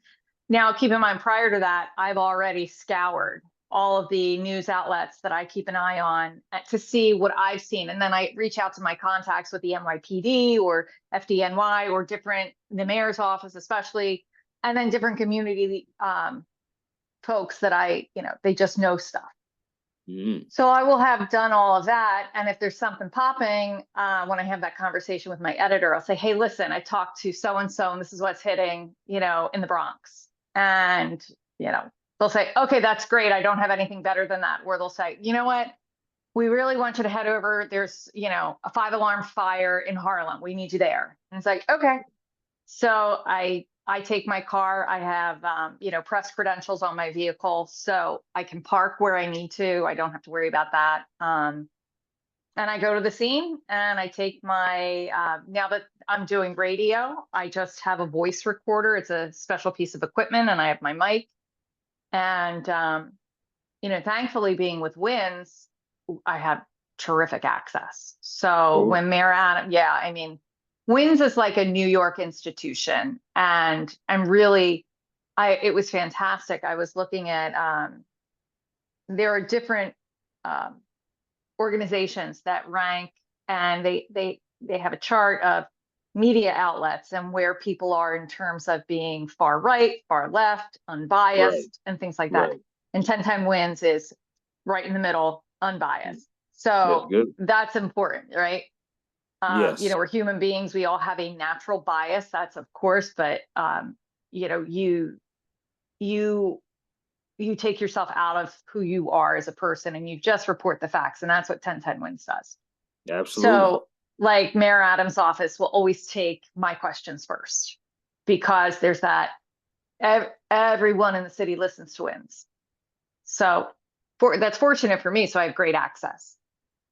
Now, keep in mind, prior to that, I've already scoured all of the news outlets that I keep an eye on to see what I've seen. And then I reach out to my contacts with the NYPD or FDNY or the mayor's office, especially, and then different community folks that they just know stuff. Mhm. So I will have done all of that. And if there's something popping, when I have that conversation with my editor, I'll say, hey, listen, I talked to so and so, and this is what's hitting, in the Bronx. And, they'll say, okay, that's great. I don't have anything better than that. Or they'll say, you know what? We really want you to head over. There's, a 5 alarm fire in Harlem. We need you there. And it's like, okay. So I take my car. I have press credentials on my vehicle, so I can park where I need to. I don't have to worry about that. and I go to the scene and I take my, now that I'm doing radio, I just have a voice recorder. It's a special piece of equipment and I have my mic. And, thankfully being with Wins, I have terrific access. So Cool. when Mayor Adam, yeah, I mean, Wins is like a New York institution and I'm really, it was fantastic. I was looking at, there are different, um, organizations that rank and they have a chart of media outlets and where people are in terms of being far right, far left, Right. unbiased, and things like that. Right. And 10 Time Wins is right in the middle, unbiased. That's So good. that's important, right? Yes. We're human beings. We all have a natural bias. That's of course, but you know, you you take yourself out of who you are as a person and you just report the facts. And that's what 1010 Wins does. Absolutely. So, like Mayor Adams' office will always take my questions first because there's that everyone in the city listens to Wins. So, that's fortunate for me. So, I have great access.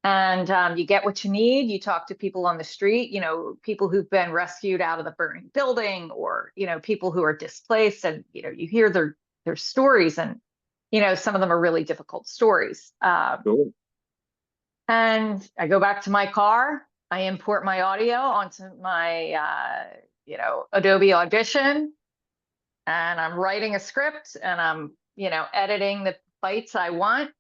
And you get what you need. You talk to people on the street, people who've been rescued out of the burning building or, people who are displaced and, you hear their stories and, some of them are really difficult stories. Cool. And I go back to my car. I import my audio onto my, Adobe Audition, and I'm writing a script, and I'm, editing the bites I want,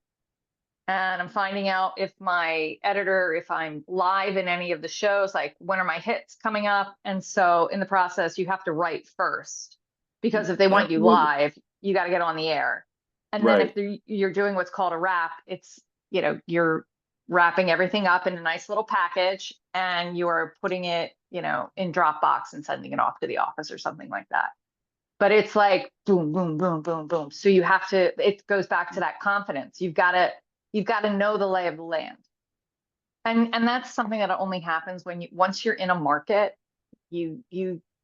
and I'm finding out if my editor, if I'm live in any of the shows, like when are my hits coming up? And so in the process, you have to write first because if they want you Absolutely. live, you got to get on the air. And then Right. if you're doing what's called a wrap, it's, you're wrapping everything up in a nice little package and you're putting it, in Dropbox and sending it off to the office or something like that. But it's like boom, boom, boom, boom, boom. So it goes back to that confidence. You've got to know the lay of the land. And that's something that only happens once you're in a market, you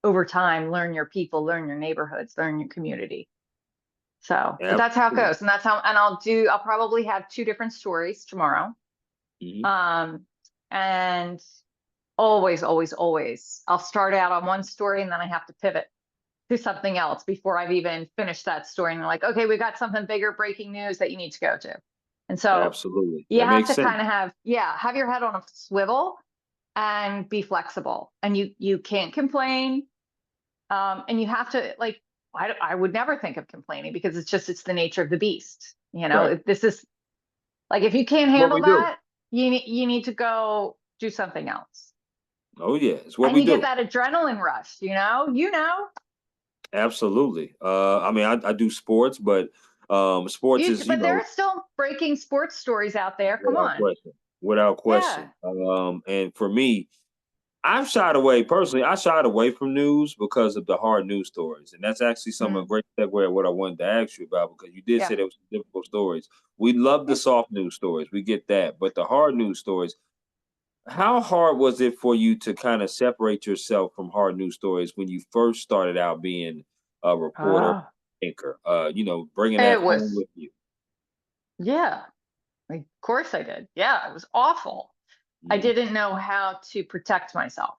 over time learn your people, learn your neighborhoods, learn your community. So, but that's how it Absolutely. goes. And I'll probably have two different stories tomorrow. Mhm. Um, and always, always, always, I'll start out on one story and then I have to pivot to something else before I've even finished that story. And they're like, okay, we got something bigger, breaking news that you need to go to. And so Absolutely. you That have makes to sense. kind of have your head on a swivel and be flexible. And you can't complain. And you have to like, I would never think of complaining because it's the nature of the beast. Right. If this is like, if you can't What we handle do. that, you need to go do something else. Oh yeah, it's what And we you get do. that adrenaline rush, Absolutely. I mean, I do sports, but sports is, but there are still breaking sports stories out there. Come without on. question. Without Yeah. question. And for me, I've shied away personally. I shied away from news because of the hard news stories, and that's actually some of a Mm, great segue of what I wanted to ask you about because you did yeah. say there was some difficult stories. We love the Yeah. soft news stories, we get that, but the hard news stories. How hard was it for you to kind of separate yourself from hard news stories when you first started out being a reporter, Oh, anchor? Bringing that it home was, with you. yeah. Of course I did. Yeah, it was awful. I Mhm. didn't know how to protect myself.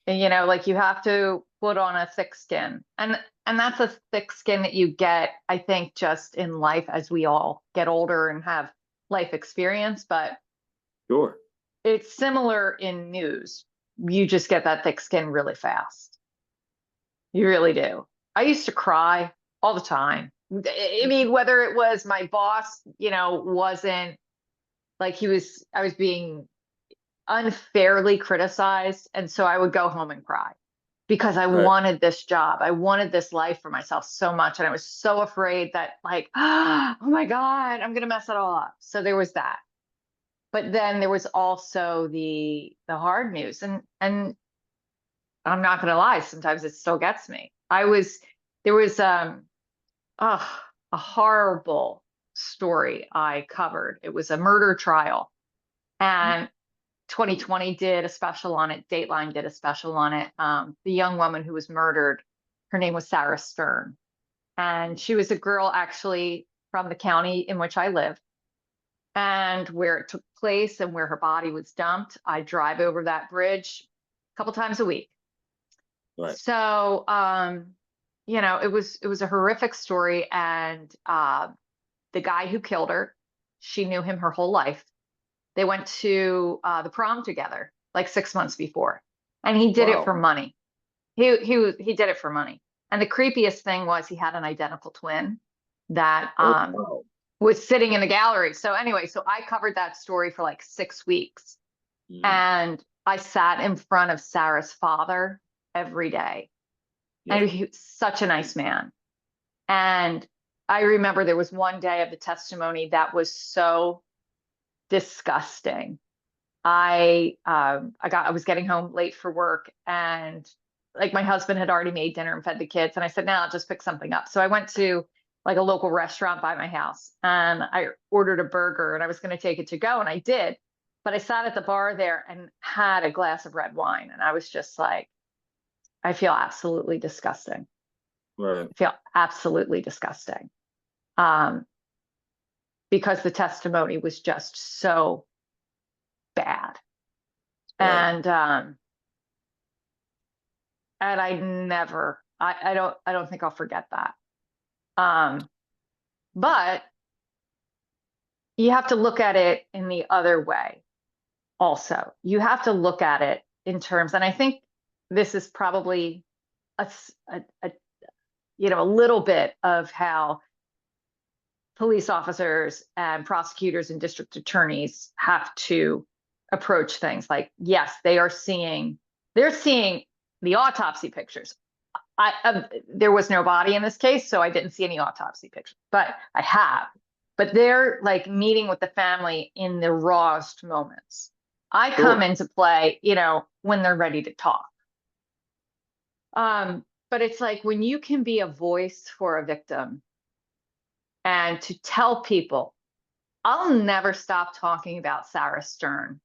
And, like you have to put on a thick skin. And that's a thick skin that you get, I think, just in life as we all get older and have life experience, but Sure. it's similar in news. You just get that thick skin really fast. You really do. I used to cry all the time. I Mhm. mean, whether it was my boss, wasn't like I was being unfairly criticized. And so I would go home and cry because I Right. wanted this job. I wanted this life for myself so much. And I was so afraid that, like, oh my God, I'm going to mess it all up. So there was that. But then there was also the hard news. And I'm not going to lie, sometimes it still gets me. There was uh, a horrible story I covered. It was a murder trial. Mhm. And 2020 did a special on it. Dateline did a special on it. The young woman who was murdered, her name was Sarah Stern. And she was a girl actually from the county in which I live. and where it took place and where her body was dumped. I drive over that bridge a couple times a week. Right. So, it was a horrific story, and the guy who killed her, she knew him her whole life. They went to the prom together like 6 months before, and he did it Wow. for money. He did it for money. And the creepiest thing was he had an identical twin that Oh, wow. was sitting in the gallery. So anyway, so I covered that story for like 6 weeks, Mhm. and I sat in front of Sarah's father every day, Yeah. and he was such a nice man. And I remember there was one day of the testimony that was so disgusting. I was getting home late for work, and like my husband had already made dinner and fed the kids, and I said, "Now I'll just pick something up." So I went to like a local restaurant by my house, and I ordered a burger, and I was going to take it to go, and I did. But I sat at the bar there and had a glass of red wine, and I was just like, I feel absolutely disgusting. Right. I feel absolutely disgusting. Um, because the testimony was just so bad. Right. And I don't think I'll forget that. Um, but you have to look at it in the other way also. You have to look at it in terms, and I think this is probably a little bit of how police officers and prosecutors and district attorneys have to approach things. Like, yes, they're seeing the autopsy pictures. There was no body in this case, so I didn't see any autopsy pictures, but I have. But they're like meeting with the family in the rawest moments. I come Sure. into play, when they're ready to talk. But it's like when you can be a voice for a victim and to tell people, I'll never stop talking about Sarah Stern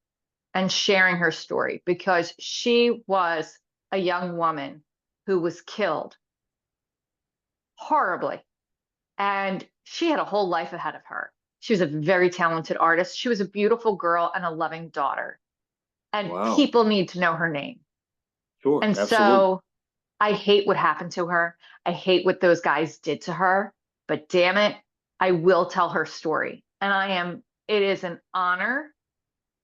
and sharing her story, because she was a young woman who was killed horribly. And she had a whole life ahead of her. She was a very talented artist. She was a beautiful girl and a loving daughter. And Wow. people need to know her name. Sure. And Absolutely. so I hate what happened to her. I hate what those guys did to her. But damn it, I will tell her story. And it is an honor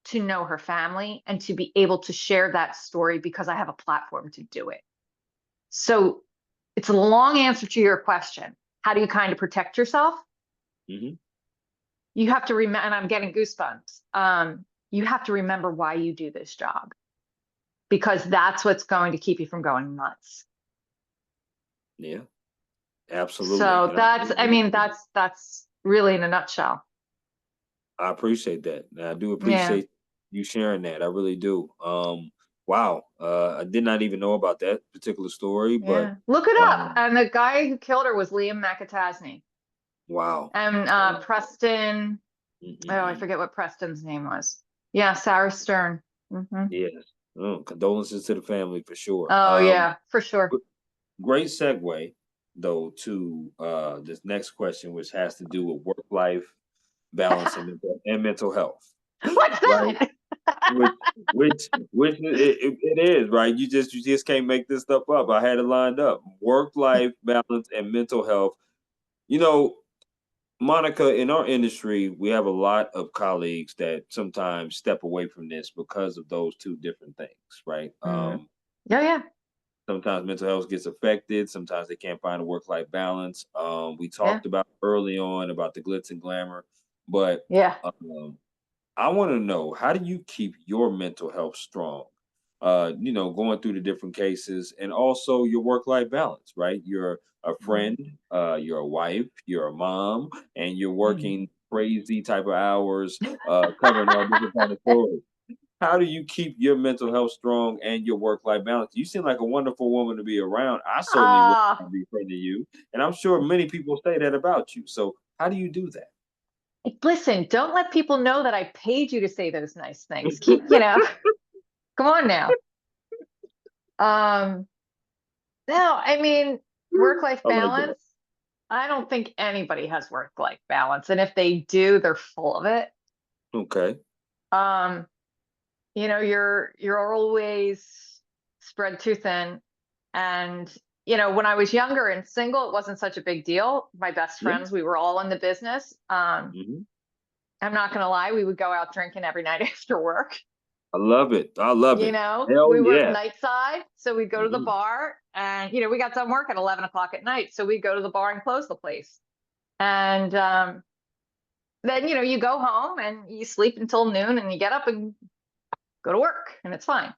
to know her family and to be able to share that story because I have a platform to do it. So it's a long answer to your question. How do you kind of protect yourself? Hmm. You have to remember, and I'm getting goosebumps. You have to remember why you do this job, because that's what's going to keep you from going nuts. Yeah. Absolutely. So And that's really in a nutshell. I appreciate that. And I do Yeah. appreciate you sharing that. I really do. Wow. I did not even know about that particular story, but Yeah. Look it up. um, And the guy who killed her was Liam McAtasney. wow. And Preston, oh, I Mm-mm-mm. forget what Preston's name was. Yeah, Sarah Stern. Hmm. Yes. Oh, condolences to the family for sure. Oh yeah, for sure. Great segue though to this next question, which has to do with work life balance and mental health, What's right? that? Which it is, right? You just can't make this stuff up. I had it lined up. Work life balance and mental health. You know, Monica, in our industry, we have a lot of colleagues that sometimes step away from this because of those two different things, right? Hmm. Yeah, yeah, Sometimes mental health gets affected. Sometimes they can't find a work life balance. We yeah, talked about early on about the glitz and glamour, but yeah. um, I want to know, how do you keep your mental health strong? Going through the different cases and also your work life balance, right? You're a Hmm. friend, you're a wife, you're a mom, and you're Hmm. working crazy type of hours, covering all different kind of stories. How do you keep your mental health strong and your work life balance? You seem like a wonderful woman to be around. I certainly would Ah, want to be a friend of you, and I'm sure many people say that about you. So, how do you do that? listen, don't let people know that I paid you to say those nice things. Come on now. Um, no, I mean, work-life I like that. balance. I don't think anybody has work-life balance. And if they do, they're full of it. Okay. Um, you're always spread too thin. And, when I was younger and single, it wasn't such a big deal. My best Yeah. friends, we were all in the business. Hmm. I'm not gonna lie, we would go out drinking every night after work. I love it. I love it. Hell We work yeah. night side, so we'd go to the Hmm. bar and, we got done work at 11 o'clock at night. So we'd go to the bar and close the place. And then, you go home and you sleep until noon and you get up and go to work and it's fine.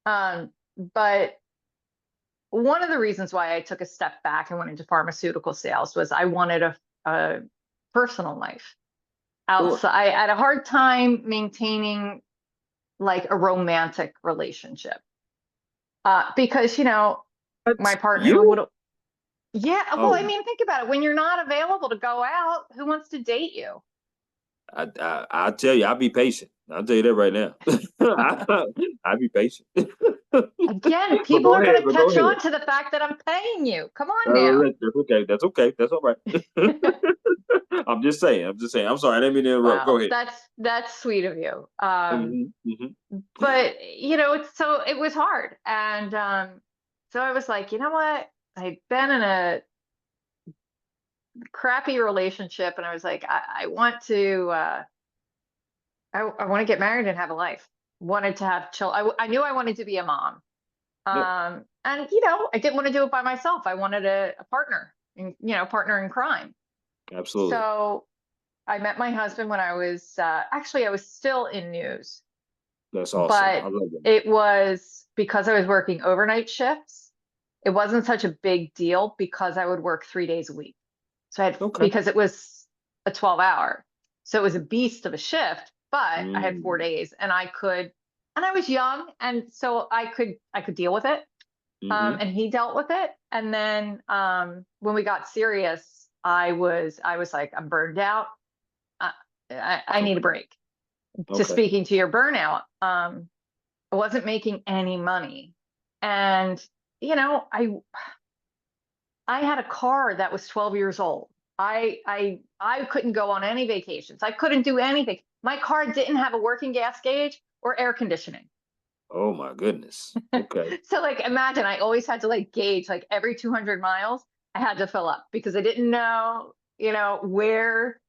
But one of the reasons why I took a step back and went into pharmaceutical sales was I wanted a personal life Sure. outside. I had a hard time maintaining like a romantic relationship because my What? partner You? would. Yeah, well, I Oh, mean, think about it. When you're not available to go out, who wants to date you? I'll tell you, I'll be patient. I'll tell you that right now. I'll be patient. Again, But people go are ahead, going to but go catch ahead. on to the fact that I'm paying you. Come on now. That's okay. That's okay. That's all right. I'm just saying. I'm just saying. I'm sorry. I didn't mean to interrupt. Go Well, ahead. that's sweet of you. Hmm. Hmm. But it was hard. And so I was like, you know what? I'd been in a crappy relationship and I was like, I want to I want to get married and have a life. Wanted to have children. I knew I wanted to be a mom. Yep. And I didn't want to do it by myself. I wanted a partner, partner in crime. Absolutely. So I met my husband when I was actually I was still in news, That's awesome. I but love that. it was because I was working overnight shifts. It wasn't such a big deal because I would work 3 days a week. So Okay. because it was a 12-hour. So it was a beast of a shift, but I had four Mm. days and and I was young. And so I could deal with it. Hmm. And he dealt with it. And then when we got serious, I was like, I'm burned out. I, I need a Okay. break. To Okay. speaking to your burnout, I wasn't making any money. And, you know, I I had a car that was 12 years old. I couldn't go on any vacations. I couldn't do anything. My car didn't have a working gas gauge or air conditioning. Oh my goodness. Okay. So like imagine I always had to like gauge like every 200 miles I had to fill up because I didn't know, where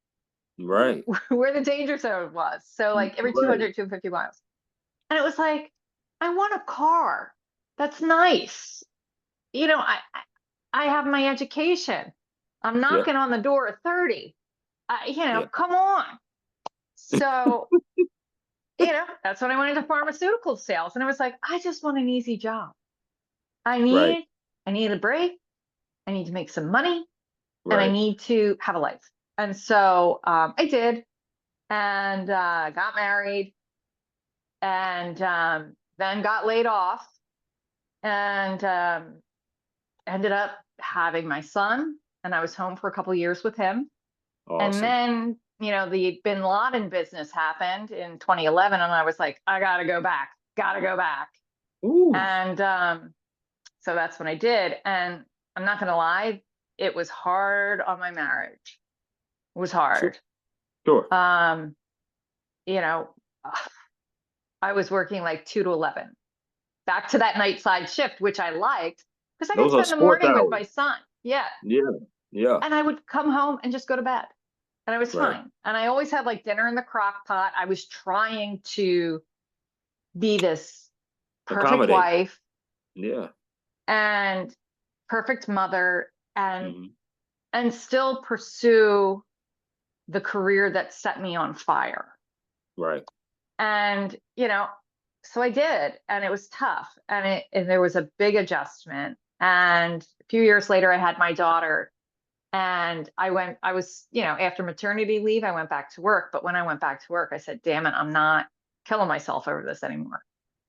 Right. where the danger zone was. So like every Right. 200, 250 miles. And it was like, I want a car that's nice. I have my education. I'm Yeah. knocking on the door at 30. Yeah. Come on. So, that's when I went into pharmaceutical sales. And I was like, I just want an easy job. I Right. need, I need a break. I need to make some money and I Right. need to have a life. And so I did and got married and then got laid off and ended up having my son. And I was home for a couple years with him. And Awesome. then, the Bin Laden business happened in 2011. And I was like, I got to go back, got to go back. Ooh. And so that's what I did. And I'm not going to lie, it was hard on my marriage. It was Sure. hard. Sure. Um, you know, I was working like 2 to 11, back to that night side shift, which I liked because I could Those are spend the sports morning with hours. my son. Yeah. Yeah. Yeah. And I would come home and just go to bed and I was Right. fine. And I always had like dinner in the crock pot. I was trying to be this perfect Accommodate. wife Yeah. and perfect mother and Hmm. still pursue the career that set me on fire. Right. And, so I did, and it was tough. And there was a big adjustment. And a few years later, I had my daughter. And I was, after maternity leave, I went back to work. But when I went back to work, I said, damn it, I'm not killing myself over this anymore.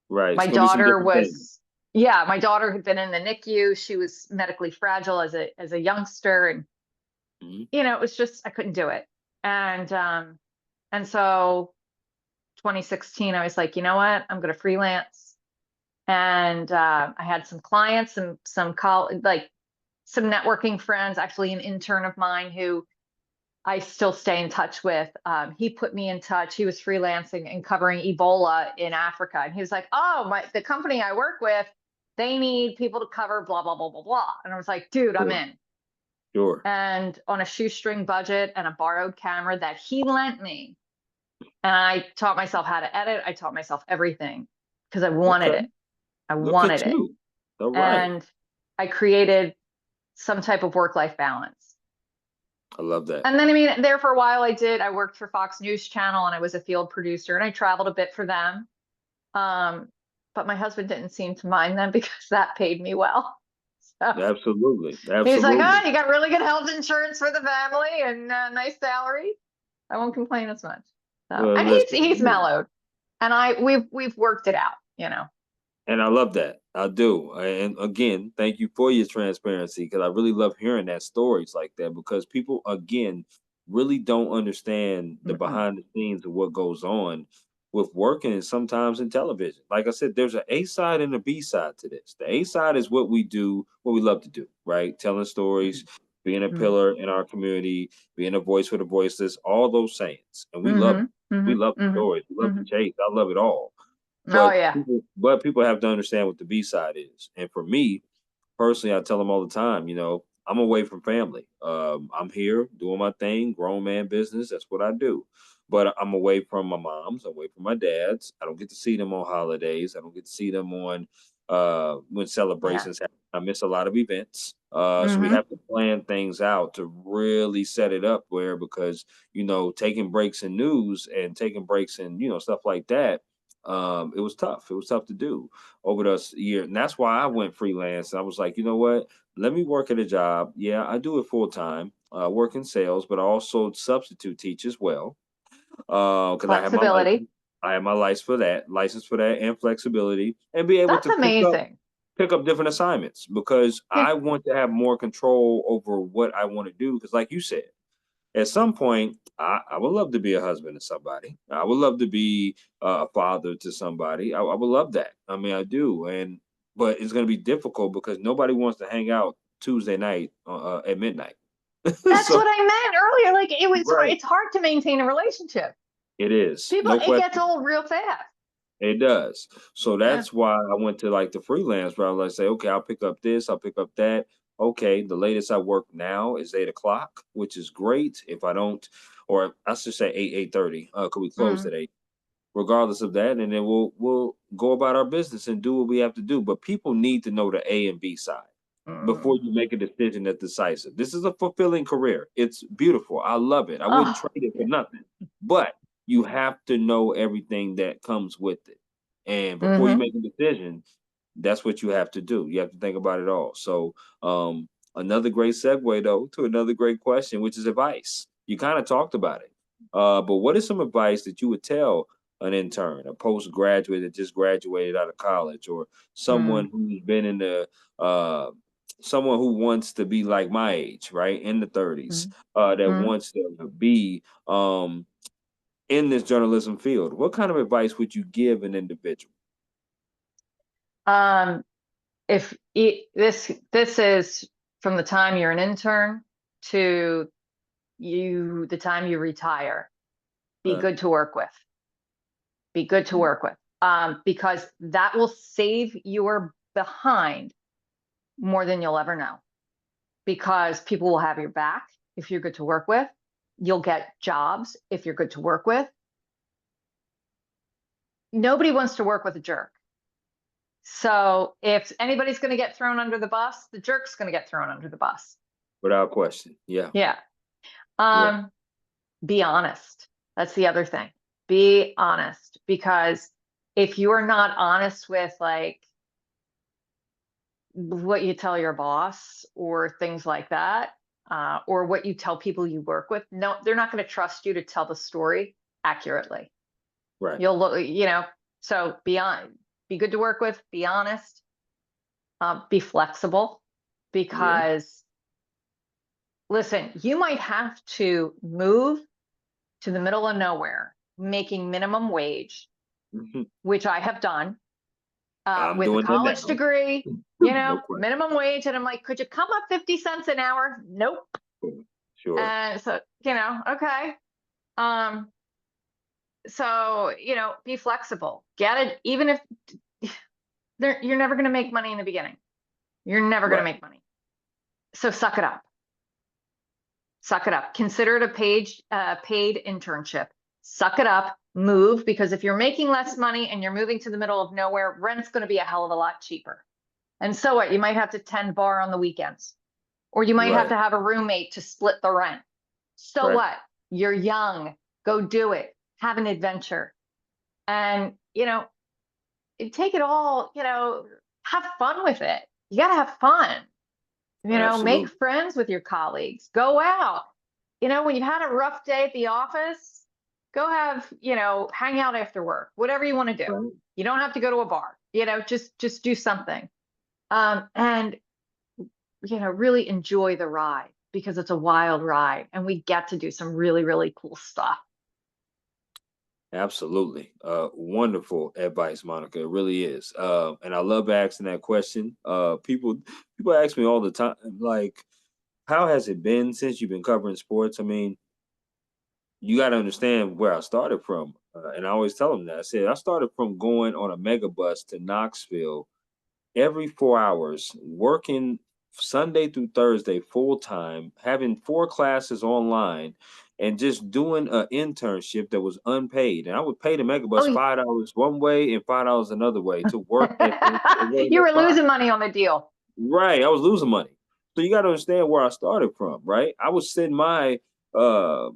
Right. It's My gonna be some daughter different things. was, yeah, my daughter had been in the NICU. She was medically fragile as a youngster. And, Hmm. it was just, I couldn't do it. And so 2016, I was like, you know what? I'm going to freelance. And I had some clients and some networking friends, actually an intern of mine who I still stay in touch with. He put me in touch. He was freelancing and covering Ebola in Africa. And he was like, oh, the company I work with, they need people to cover blah, blah, blah, blah, blah. And I was like, dude, I'm Sure. in. Sure. And on a shoestring budget and a borrowed camera that he lent me. And I taught myself how to edit. I taught myself everything because I wanted Okay. it. I Look wanted at it. you. All right. And I created some type of work-life balance. I love that. And then, I mean, there for a while I worked for Fox News Channel and I was a field producer and I traveled a bit for them. But my husband didn't seem to mind them because that paid me well. So Absolutely. he's like, Absolutely. oh, you got really good health insurance for the family and nice salary. I won't complain as much. So, Well, and he's listen, mellowed and we've worked it out, you know. and I love that. I do. And again, thank you for your transparency because I really love hearing that stories like that because people, again, really don't understand the Mm-mm. behind the scenes of what goes on with working and sometimes in television. Like I said, there's an A side and a B side to this. The A side is what we do, what we love to do, right? Telling stories, being a pillar in our community, being a voice for the voiceless, all those sayings. And we love Mm-hmm. it. We Mm-hmm. love the stories. We Mm-hmm. love the chase. I love it all. Oh But yeah. people have to understand what the B side is. And for me personally, I tell them all the time, I'm away from family. I'm here doing my thing, grown man business. That's what I do. But I'm away from my moms, away from my dads. I don't get to see them on holidays. I don't get to see them on when Yeah. celebrations happen. I miss a lot of events. So we Mm-hmm. have to plan things out to really set it up where because taking breaks in news and taking breaks in stuff like that, it was tough. It was tough to do over the year. And that's why I went freelance. I was like, you know what? Let me work at a job. Yeah, I do it full time, work in sales, but I also substitute teach as well. Because I have my Flexibility. license. I have my license for that and flexibility and be able That's to amazing. pick up different assignments because Yeah. I want to have more control over what I want to do. Because like you said, at some point, I would love to be a husband to somebody. I would love to be a father to somebody. I would love that. I mean, I do. But it's going to be difficult because nobody wants to hang out Tuesday night at midnight. That's So, what I meant earlier. Like right. it's hard to maintain a relationship. It is. People, No it gets question. old real fast. It does. So Yeah. that's why I went to like the freelance route. Like say, okay, I'll pick up this, I'll pick up that. Okay, the latest I work now is 8 o'clock, which is great. If I don't, or I should say 8:30, because we close Mm, at 8. Regardless of that, and then we'll go about our business and do what we have to do. But people need to know the A and B side before mm. you make a decision that's decisive. This is a fulfilling career. It's beautiful. I love it. I wouldn't Oh, trade it for nothing. But you have to know everything that comes with it. And before you mm-hmm. make a decision, that's what you have to do. You have to think about it all. So another great segue though to another great question, which is advice. You kind of talked about it. But what is some advice that you would tell an intern, a postgraduate that just graduated out of college, or Mm, someone who's been in the someone who wants to be like my age, right, in the 30s, mm, that mm. wants to be in this journalism field? What kind of advice would you give an individual? Um, if this is from the time you're an intern to the time you retire, be Uh, good to work with. Be good to work with. Because that will save your behind more than you'll ever know. Because people will have your back if you're good to work with. You'll get jobs if you're good to work with. Nobody wants to work with a jerk. So if anybody's going to get thrown under the bus, the jerk's going to get thrown under the bus. Without question. Yeah. Yeah. Yeah. Be honest. That's the other thing. Be honest, because if you're not honest with like what you tell your boss or things like that, or what you tell people you work with, no, they're not going to trust you to tell the story accurately. Right. You'll look, so be good to work with, be honest, be flexible, Yeah. because listen, you might have to move to the middle of nowhere, making minimum wage, Mhm. which I have done, I'm with a doing that college now. degree, No question. minimum wage. And I'm like, could you come up 50 cents an hour? Nope. Sure. And so, okay. Um, so, be flexible. Get it, even if you're never going to make money in the beginning. You're never going to Right. make money. So suck it up. Suck it up. Consider it a paid internship. Suck it up. Move, because if you're making less money and you're moving to the middle of nowhere, rent's going to be a hell of a lot cheaper. And so what? You might have to tend bar on the weekends, or you might have Right. to have a roommate to split the rent. So Right. what? You're young. Go do it. Have an adventure. And, take it all, have fun with it. You got to have fun. Make Absolutely. friends with your colleagues. Go out. When you've had a rough day at the office, go have, hang out after work, whatever you want to do. Right. You don't have to go to a bar, just do something. And really enjoy the ride, because it's a wild ride and we get to do some really, really cool stuff. Absolutely. Wonderful advice, Monica. It really is. And I love asking that question. People ask me all the time, like, how has it been since you've been covering sports? I mean, you got to understand where I started from. And I always tell them that. I said I started from going on a mega bus to Knoxville every 4 hours, working Sunday through Thursday full time, having 4 classes online, and just doing an internship that was unpaid. And I would pay the megabus Oh, $5 one way and $5 another way to work at one of you their were spots. losing money on the deal. Right, I was losing money. So you got to understand where I started from. Right, I was sending my uh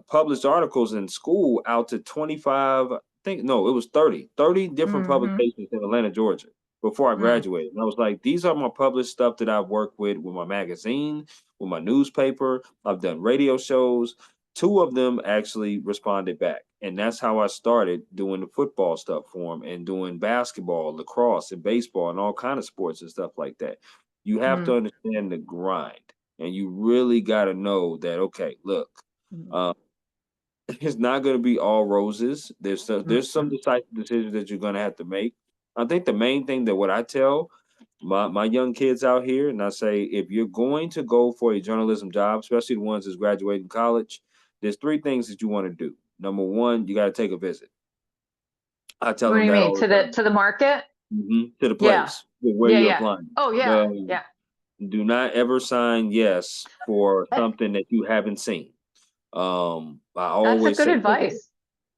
published articles in school out to 25, I think, no, it was 30 different Mm-hmm. publications in Atlanta, Georgia before I Mm. graduated. And I was like, these are my published stuff that I've worked with my magazine, with my newspaper. I've done radio shows. Two of them actually responded back. And that's how I started doing the football stuff for them and doing basketball, lacrosse, and baseball and all kind of sports and stuff like that. You have to Mm. understand the grind, and you really got to know that, okay, look, Mm. uh, it's not going to be all roses. There's some Mm. decisive decisions that you're going to have to make. I think the main thing that what I tell my young kids out here, and I say, if you're going to go for a journalism job, especially the ones that's graduating college, there's three things that you want to do. Number one, you got to take a visit. I tell What do them you that mean, all to the the time. to the market? To the Yeah. place where Yeah, you're yeah. applying. Oh, yeah. Yeah. Do not ever sign yes for something that you haven't seen. I That's a always good say take a visit. advice.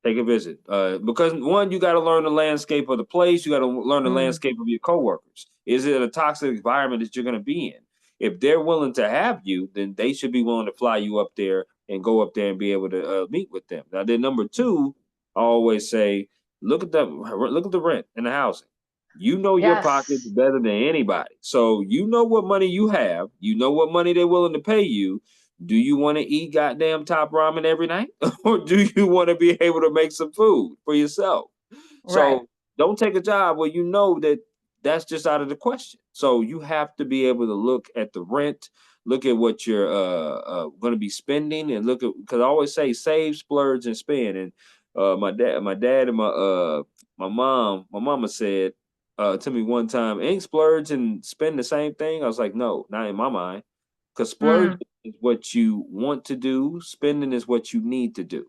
Take a visit. Because one, you got to learn the landscape of the place. You got to learn the Mm. landscape of your coworkers. Is it a toxic environment that you're going to be in? If they're willing to have you, then they should be willing to fly you up there and go up there and be able to meet with them. Now, then number two, I always say, look at the rent and the housing. You know your pockets Yes. better than anybody. So you know what money you have. You know what money they're willing to pay you. Do you want to eat goddamn top ramen every night? Or do you want to be able to make some food for yourself? Right. So don't take a job where you know that that's just out of the question. So you have to be able to look at the rent, look at what you're going to be spending, and look at, because I always say save, splurge, and spend. And my dad, and my mama said to me one time, "Ain't splurge and spend the same thing?" I was like, "No, not in my mind." Because splurging Mm. is what you want to do, spending is what you need to do.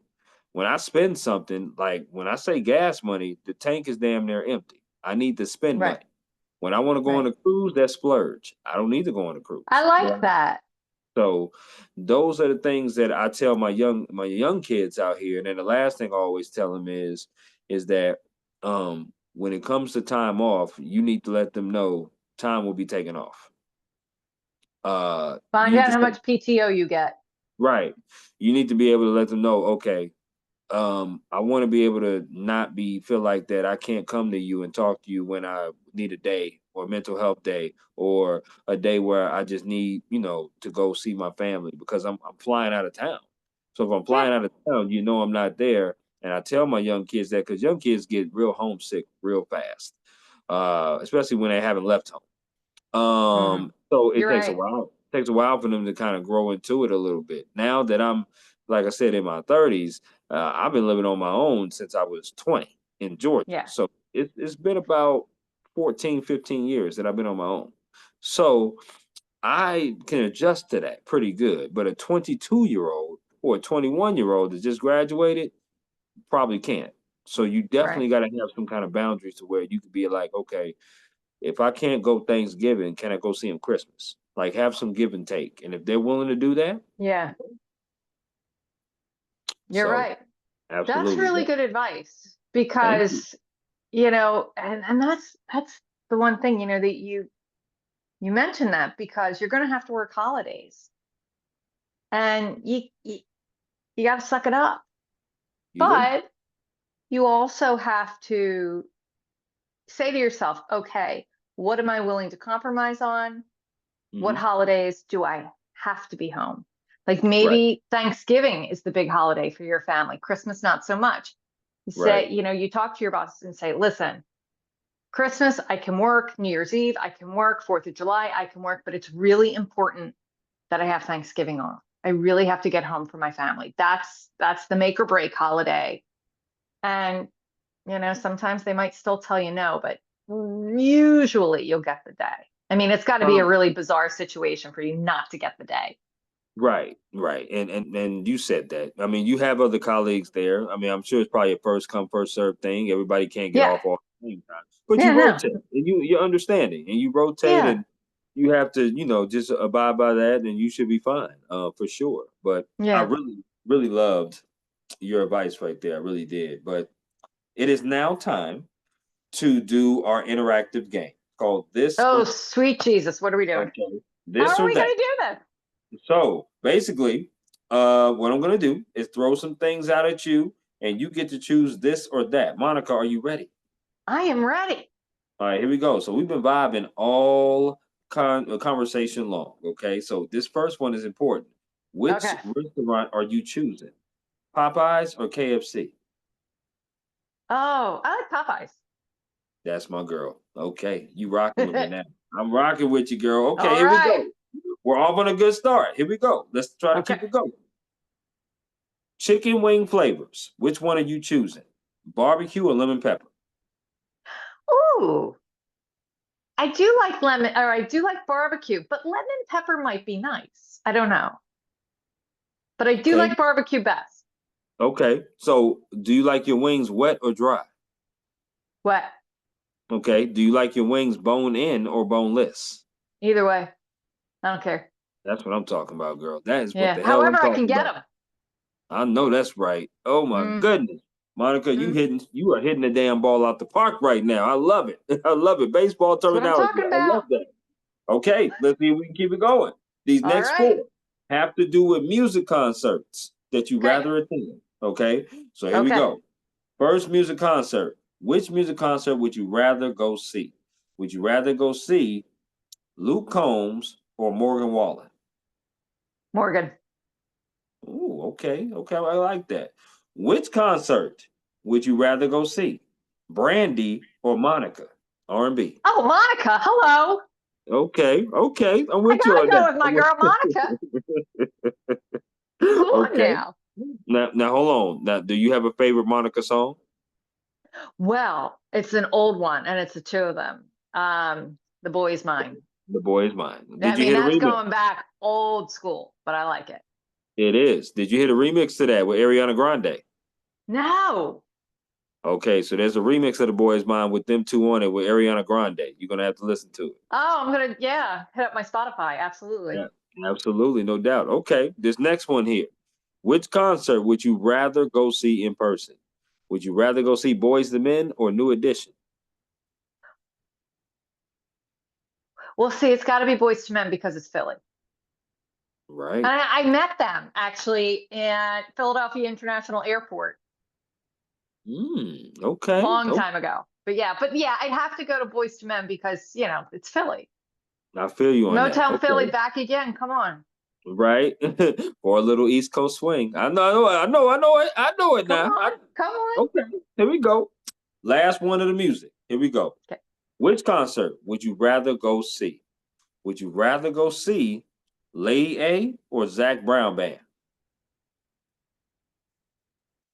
When I spend something, like when I say gas money, the tank is damn near empty. I need to spend Right. money. When I want to go on Right. a cruise, that's splurge. I don't need to go on a I cruise. like that. So those are the things that I tell my young kids out here. And then the last thing I always tell them is that when it comes to time off, you need to let them know time will be taken off. Find You need out to how say, much PTO you get. right. You need to be able to let them know, okay, I want to be able to not feel like that I can't come to you and talk to you when I need a day or mental health day or a day where I just need, to go see my family because I'm flying out of town. So if I'm Yeah. flying out of town, I'm not there. And I tell my young kids that because young kids get real homesick real fast, especially when they haven't left home. Mm. So it You're takes a right. while. It takes a while for them to kind of grow into it a little bit. Now that I'm, like I said, in my 30s, I've been living on my own since I was 20 in Georgia. Yeah. So it's been about 14, 15 years that I've been on my own. So I can adjust to that pretty good. But a 22-year-old or a 21-year-old that just graduated probably can't. So you Right. definitely got to have some kind of boundaries to where you could be like, okay, if I can't go Thanksgiving, can I go see them Christmas? Like have some give and take. And if they're willing to do that, Yeah, you're so right. That's absolutely. really But good advice thank you. because, and that's the one thing, that you mentioned that because you're going to have to work holidays and you got to suck it up. You do. But you also have to say to yourself, okay, what am I willing to compromise on? What Hmm. holidays do I have to be home? Like Right. maybe Thanksgiving is the big holiday for your family, Christmas, not so much. You Right. say, you talk to your boss and say, listen, Christmas, I can work, New Year's Eve, I can work, 4th of July, I can work, but it's really important that I have Thanksgiving off. I really have to get home for my family. That's the make or break holiday. And sometimes they might still tell you no, but usually you'll get the day. I mean, it's got to be a Um, really bizarre situation for you not to get the day. right, right. And you said that. I mean, you have other colleagues there. I mean, I'm sure it's probably a first come, first served thing. Everybody can't get Yeah. off all at the same time. But Yeah, you no. rotate and you're understanding and you rotate Yeah. and you have to, just abide by that and you should be fine, for sure. But I Yeah. really, really loved your advice right there. I really did. But it is now time to do our interactive game called This Oh, or sweet Jesus. What are we doing? Okay, How this are or we that. going to do this? So basically, what I'm gonna do is throw some things out at you, and you get to choose this or that. Monica, are you ready? I am ready. All right, here we go. So we've been vibing all conversation long. Okay, so this first one is important. Which Okay. restaurant are you choosing? Popeyes or KFC? Oh, I like Popeyes. That's my girl. Okay, you rocking with me now. I'm rocking with you, girl. Okay, All here we right. go. We're off on a good start. Here we go. Let's try to Okay. keep it going. Chicken wing flavors. Which one are you choosing? Barbecue or lemon pepper? Ooh, I do like lemon, or I do like barbecue, but lemon pepper might be nice. I don't know. But I do Okay. like barbecue best. Okay. So, do you like your wings wet or dry? What? Okay. Do you like your wings bone in or boneless? Either way, I don't care. That's what I'm talking about, girl. That is what Yeah. the hell I'm However, I can talking get about. them. I know that's right. Oh my Mm, goodness. Monica, mm, you are hitting the damn ball out the park right now. I love it. I love it. Baseball that's what I'm terminology. talking I love about. that. Okay, let's see if we can keep it going. These All next right. four have to do with music concerts that you Okay. rather attend. Okay, so here we Okay. go. First music concert. Which music concert would you rather go see? Would you rather go see Luke Combs or Morgan Wallen? Morgan. Ooh, okay, okay, I like that. Which concert would you rather go see? Brandy or Monica? R&B. Oh, Monica. Hello. Okay, okay, I'm I with you gotta on go that. with my girl, Monica. Come on Okay. now. Now hold on. Now, do you have a favorite Monica song? Well, it's an old one, and it's the two of them. The Boy's Mine. The Boy Is Mine. I Did you mean, hit a that's remix? going back old school, but I like it. It is. Did you hit a remix to that with Ariana Grande? No. Okay, so there's a remix of The Boy Is Mine with them two on it with Ariana Grande. You're gonna have to listen to it. Oh, yeah, hit up my Spotify. Absolutely. Yeah, absolutely, no doubt. Okay, this next one here. Which concert would you rather go see in person? Would you rather go see Boys the Men or New Edition? Well, see, it's got to be Boys to Men because it's Philly. Right. And I met them actually at Philadelphia International Airport Okay. long Oh, time ago. But yeah, I'd have to go to Boys to Men because, it's Philly. I feel you on that. Motown Philly Okay. back again. Come on. Right? For a little East Coast swing. I know it Come now. on. Come on. Okay, here we go. Last one of the music. Here we go. Okay. Which concert would you rather go see? Would you rather go see Lady A or Zach Brown Band?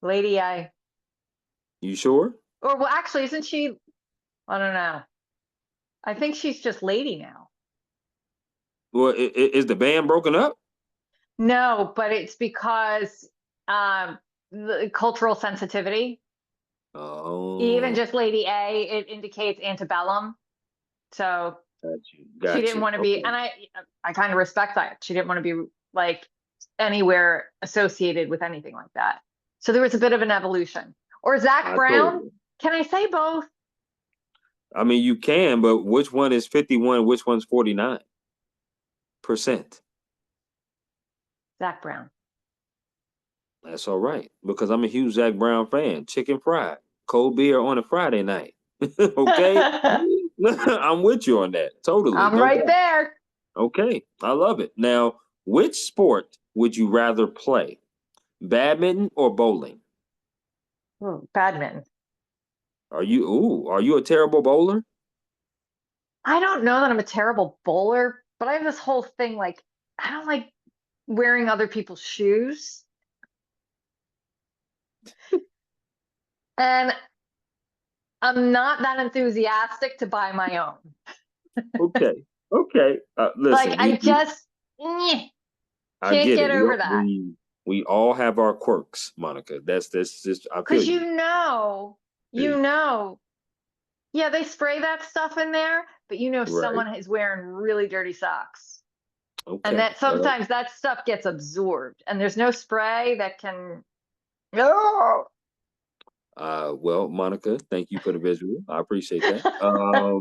Lady I. You sure? Or well, actually, isn't she? I don't know. I think she's just Lady now. Well, is the band broken up? No, but it's because the cultural sensitivity. Even Oh, just Lady A, it indicates antebellum. So got you. she Got didn't you. want to be, Okay. and I kind of respect that. She didn't want to be like anywhere associated with anything like that. So there was a bit of an evolution. Or Zach I told Brown. you. Can I say both? I mean, you can, but which one is 51? Which one's 49%? Zach Brown. That's all right because I'm a huge Zach Brown fan. Chicken fried, cold beer on a Friday night. Okay, I'm with you on that. Totally, I'm no right doubt. there. Okay, I love it. Now, which sport would you rather play? Badminton or bowling? Ooh, badminton. Are you a terrible bowler? I don't know that I'm a terrible bowler, but I have this whole thing like I don't like wearing other people's shoes. And I'm not that enthusiastic to buy my own. Okay, okay. Like Listen, I just I can't get get it. over that. We all have our quirks, Monica. That's just I feel Because you. you know, yeah, they spray that stuff in there, but you know Right. someone is wearing really dirty socks. And Okay. that Well, sometimes that stuff gets absorbed and there's no spray that can. Oh, well, Monica, thank you for the visual. I appreciate that. I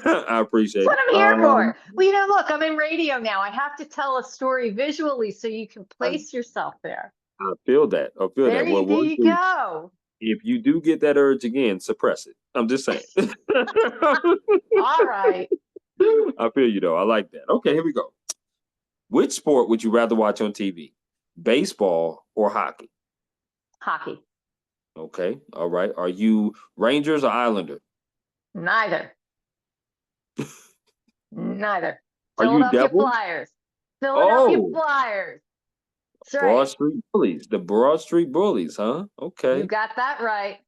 that's appreciate what it. I'm here for. Well, look, I'm in radio now. I have to tell a story visually so you can I, place yourself there. I feel that. I feel that. Well, There one you thing, go. if you do get that urge again, suppress it. I'm just saying. All right. I feel you though. I like that. Okay, here we go. Which sport would you rather watch on TV? Baseball or hockey? Hockey. Okay. All right. Are you Rangers or Islander? Neither. Neither. Are you Philadelphia Devils? Flyers. Philadelphia Oh, Flyers. That's right. Broad Street Bullies. The Broad Street Bullies, huh? You Okay. got that right.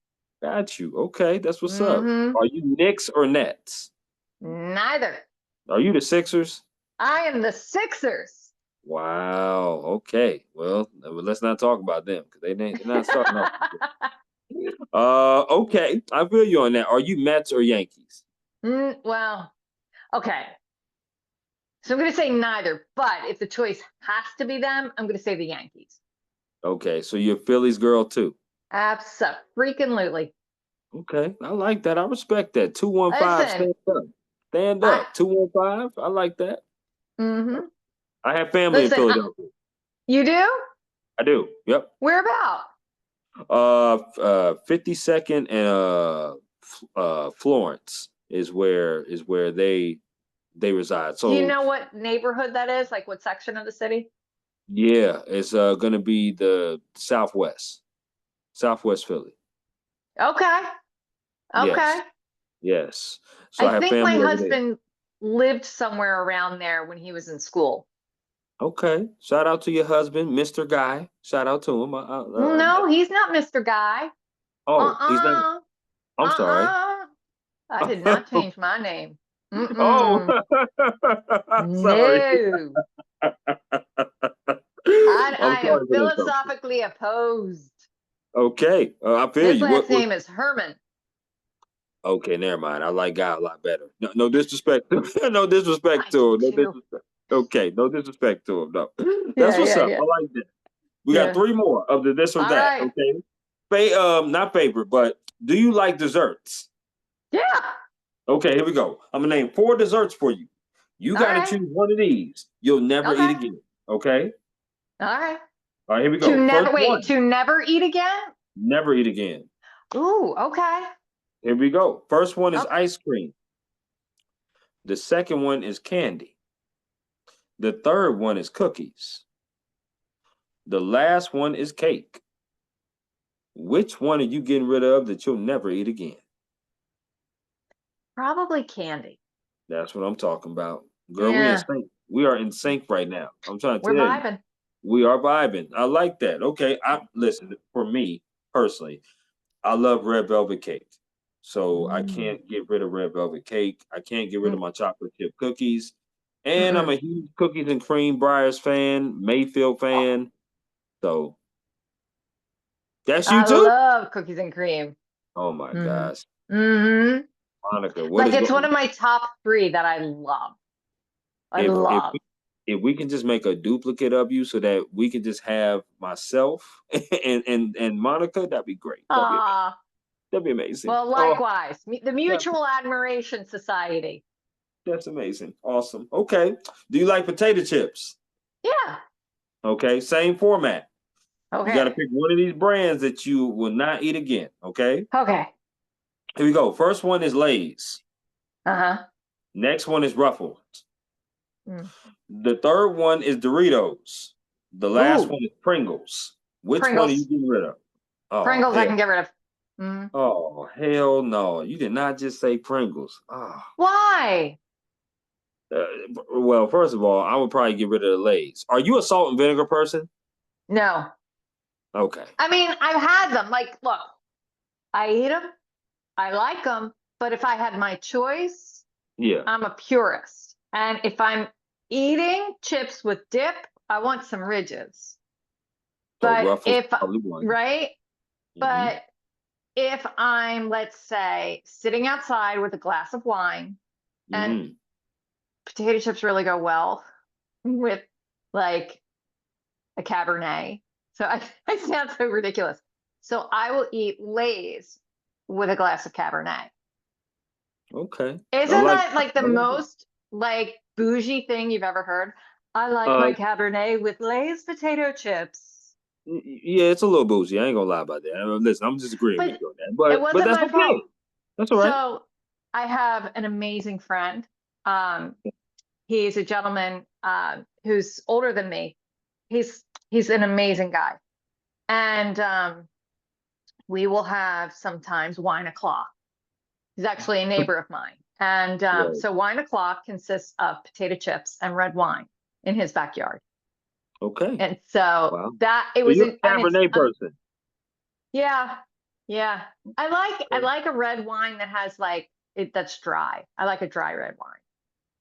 Got you. Okay. That's what's up. Mm-hmm. Are you Knicks or Nets? Neither. Are you the Sixers? I am the Sixers. Wow. Okay. Well, let's not talk about them because they're not starting off. Okay. I feel you on that. Are you Mets or Yankees? Well, okay. So I'm going to say neither, but if the choice has to be them, I'm going to say the Yankees. Okay. So you're a Phillies girl too. Absolutely. Okay. I like that. I respect that. 215, Listen, stand up. Stand I up. 215. I like that. mm-hmm. I have family in Listen, Philadelphia. you do? I do. Yep. Where about? 52nd and Florence is where they reside. Do you So know what neighborhood that is? Like what section of the city? yeah, it's gonna be the Southwest Philly. Okay. Okay. Yes, yes. So I I have think my family over there. husband lived somewhere around there when he was in school. Okay. Shout out to your husband, Mr. Guy. Shout out to him. No, he's not Mr. Guy. Oh, he's not. Uh-uh. I'm sorry. Uh-uh. I did not change my name. Oh, Mm-mm. sorry. No. I'm I am sorry for the assumption. philosophically opposed. Okay, I feel His you. last What? name is Herman. Okay, never mind. I like Guy a lot better. No, no disrespect. No I disrespect to do him. No too. disrespect. Okay, no disrespect to him. No, that's Yeah, what's yeah, up. yeah. I like that. We got Yeah. three more of the this or All that. right. Okay. Not favorite, but do you like desserts? Yeah. Okay, here we go. I'm gonna name four desserts for you. You All got to right. choose one of these. You'll never eat Okay. again. Okay. All right. All right, here we go. First one, To never eat again? never eat again. Ooh, okay. Here we go. First one is Okay. ice cream. The second one is candy. The third one is cookies. The last one is cake. Which one are you getting rid of that you'll never eat again? Probably candy. That's what I'm talking about. Girl, we in Yeah. sync. We are in sync right now. I'm trying to We're tell you. vibing. We are vibing. I like that. Okay. Listen, for me personally, I love red velvet cake. So I Mm. can't get rid of red velvet cake. I can't get rid of Mm. my chocolate chip cookies. And I'm a huge Cookies and Cream Briars fan, Mayfield fan. So that's you I too? love cookies and cream. Oh my Hmm gosh. hmm Monica, what Like is it's one going of my top three that I love. I if love. if we can just make a duplicate of you so that we can just have myself and Monica, that'd be great. That'd be amazing. Ah, That'd be amazing. well, Oh, likewise. The that, Mutual Admiration Society. that's amazing. Awesome. Okay. Do you like potato chips? Yeah. Okay. Same format. You got to Okay. pick one of these brands that you will not eat again. Okay. Okay. Here we go. First one is Lay's. Uh-huh. Next one is Ruffles. Mm. The third one is Doritos. The last Ooh, one is Pringles. Which one are you Pringles. getting rid of? Oh Pringles I hell. can get rid of. Mm. Oh hell no. You did not just say Pringles. Oh. Why? Uh, well, first of all, I would probably get rid of the Lay's. Are you a salt and vinegar person? No. Okay. I mean, I've had them. Like, look, I eat them. I like them. But if I had my choice, Yeah. I'm a purist. And if I'm eating chips with dip, I want some ridges. So But Ruffles if, probably one. right? Hmm. But if I'm, let's say, sitting outside with a glass of wine, and Hmm. potato chips really go well with like a Cabernet. So I sound so ridiculous. So I will eat Lay's with a glass of Cabernet. Okay. Isn't that like the I like it. most like bougie thing you've ever heard? I like Uh my Cabernet with Lay's potato chips. yeah, it's a little bougie. I ain't gonna lie about that. Listen, I'm just agreeing with But you on that. it But wasn't that's my okay. fault. That's all right. So I have an amazing friend. Um, he's a gentleman who's older than me. He's an amazing guy. And we will have sometimes wine o'clock. He's actually a neighbor of mine. And Right. so wine o'clock consists of potato chips and red wine in his backyard. Okay. And so Wow. that it So was, you're and a it's, Cabernet person. yeah, yeah. I Okay. like a red wine that has like it that's dry. I like a dry red wine.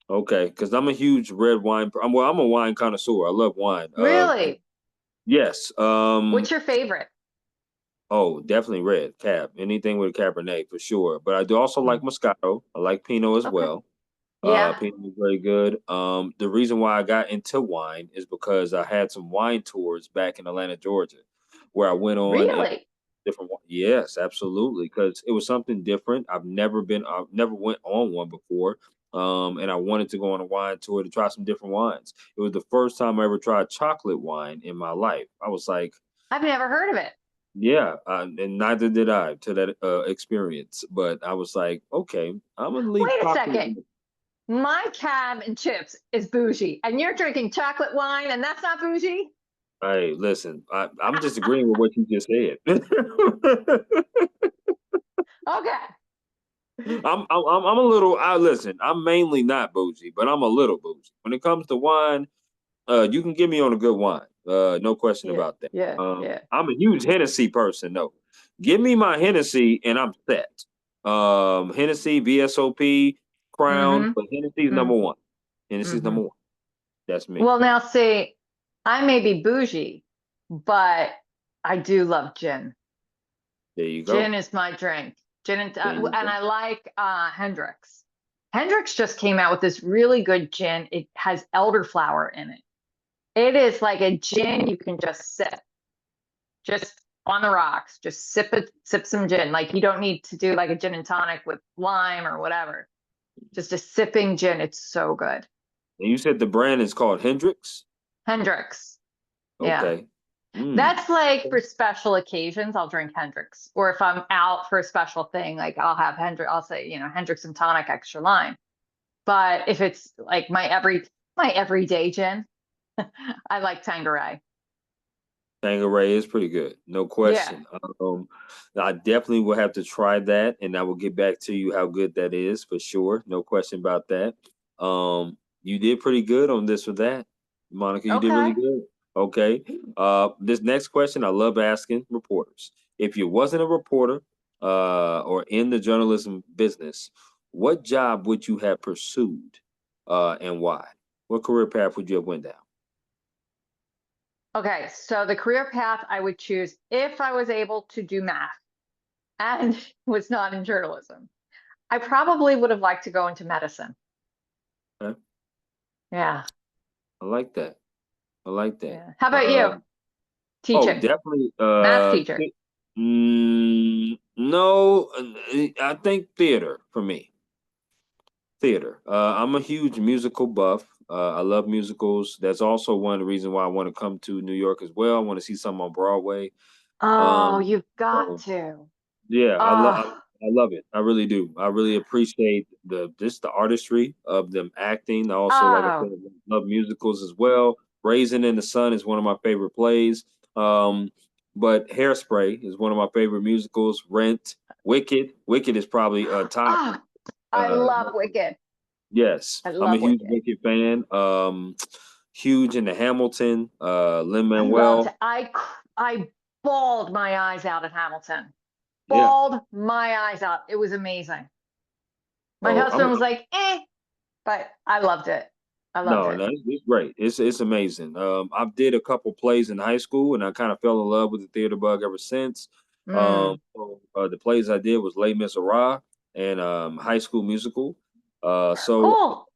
Okay, because I'm a huge red wine. I'm a wine connoisseur. I love wine. Really? Yes. What's your favorite? Oh, definitely red cab. Anything with a Cabernet for sure. But I do also like Mm, Moscato. I like Pinot as okay. well. Yeah. Pinot is very good. The reason why I got into wine is because I had some wine tours back in Atlanta, Georgia, where I went on and Really? different. Yes, absolutely, because it was something different. I've never went on one before. And I wanted to go on a wine tour to try some different wines. It was the first time I ever tried chocolate wine in my life. I was like, I've never heard of it. yeah, and neither did I to that experience. But I was like, okay, I'm gonna leave Wait a chocolate. second. My cab and chips is bougie, and you're drinking chocolate wine, and that's not bougie? Hey, listen, I'm just agreeing with what you just said. Okay. I'm a little. I listen. I'm mainly not bougie, but I'm a little bougie when it comes to wine. You can get me on a good wine. No question Yeah, about that. yeah, yeah. I'm a huge Hennessy person though. Give me my Hennessy and I'm set. Hennessy, VSOP, Crown, Mm-hmm. but Hennessy's number one. Hennessy's Mm-hmm. number one. That's me. Well, now see, I may be bougie, but I do love gin. There you Gin go. is my drink. Gin There you and go. I like Hendrix. Hendrix just came out with this really good gin. It has elderflower in it. It is like a gin you can just sip, just on the rocks. Just sip it, sip some gin. Like you don't need to do like a gin and tonic with lime or whatever. Just a sipping gin. It's so good. And you said the brand is called Hendrix? Hendrix. Yeah. Okay. Mm. That's like for special occasions, I'll drink Hendrix. Or if I'm out for a special thing, like I'll have Hendrix, I'll say, Hendrix and tonic extra lime. But if it's like my everyday gin, I like Tanqueray. Tanqueray is pretty good, no Yeah. question. I definitely will have to try that, and I will get back to you how good that is for sure. No question about that. You did pretty good on this or that, Monica. You did really Okay. good. Okay. This next question, I love asking reporters. If you wasn't a reporter, or in the journalism business, what job would you have pursued, and why? What career path would you have went down? Okay, so the career path I would choose if I was able to do math and was not in journalism, I probably would have liked to go into medicine. Okay. Yeah. I like that. I like that. Yeah. How about you? Oh, Teaching, definitely. math teacher. No, I think theater for me. Theater. I'm a huge musical buff. I love musicals. That's also one of the reasons why I want to come to New York as well. I want to see something on Broadway. Oh, Um, you've got so to. yeah, Oh, I love it. I really do. I really appreciate the artistry of them acting. I also, like I said, oh, love musicals as well. Raisin in the Sun is one of my favorite plays. Um, but Hairspray is one of my favorite musicals. Rent, Wicked. Wicked is probably top. oh, I Uh, love Wicked. yes, I I'm a love huge Wicked. Wicked fan. Huge into Hamilton. I loved Lin-Manuel. it. I bawled my eyes out at Hamilton. Yeah. Bawled my eyes out. It was amazing. My So husband was like, but I loved it. I loved No, it. no, it's great. It's amazing. I did a couple plays in high school, and I kind of fell in love with the theater bug ever since. Mm. The plays I did was Les Miserables and High School Musical. So Cool.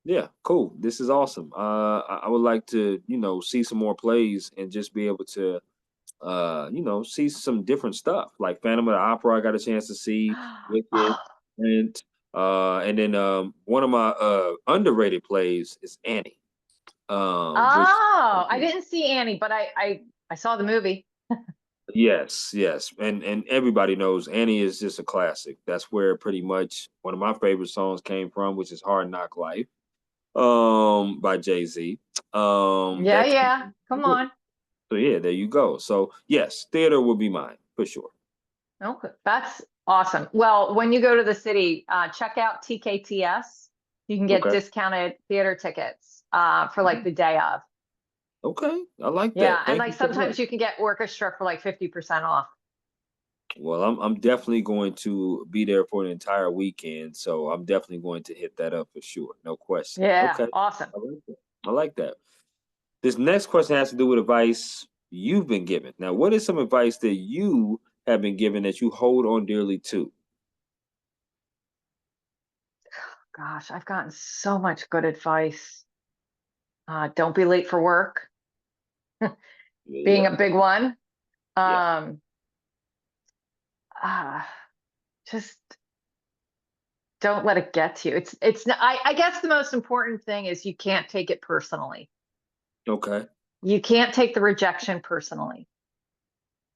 yeah, cool. This is awesome. I would like to, see some more plays and just be able to, see some different stuff like Phantom of the Opera. I got a chance to see Wicked, and then one of my underrated plays is Annie. Which Oh, I didn't see Annie, but I saw the movie. yes, and everybody knows Annie is just a classic. That's where pretty much one of my favorite songs came from, which is "Hard Knock Life," by Jay-Z. Yeah, That yeah. Come on. so yeah, there you go. So yes, theater would be mine for sure. Okay, that's awesome. Well, when you go to the city, check out TKTS. You can get Okay, discounted theater tickets for like the day of. okay, I like Yeah, that. and Thank like you so much. sometimes you can get orchestra for like 50% off. Well, I'm definitely going to be there for an entire weekend, so I'm definitely going to hit that up for sure. No question. Yeah, Okay, awesome. I like that. I like that. This next question has to do with advice you've been given. Now, what is some advice that you have been given that you hold on dearly to? Gosh, I've gotten so much good advice. Don't be late for work, being Yeah, a big one. yeah, Um, uh, just don't let it get to you. I guess the most important thing is you can't take it personally. okay, You can't take the rejection personally.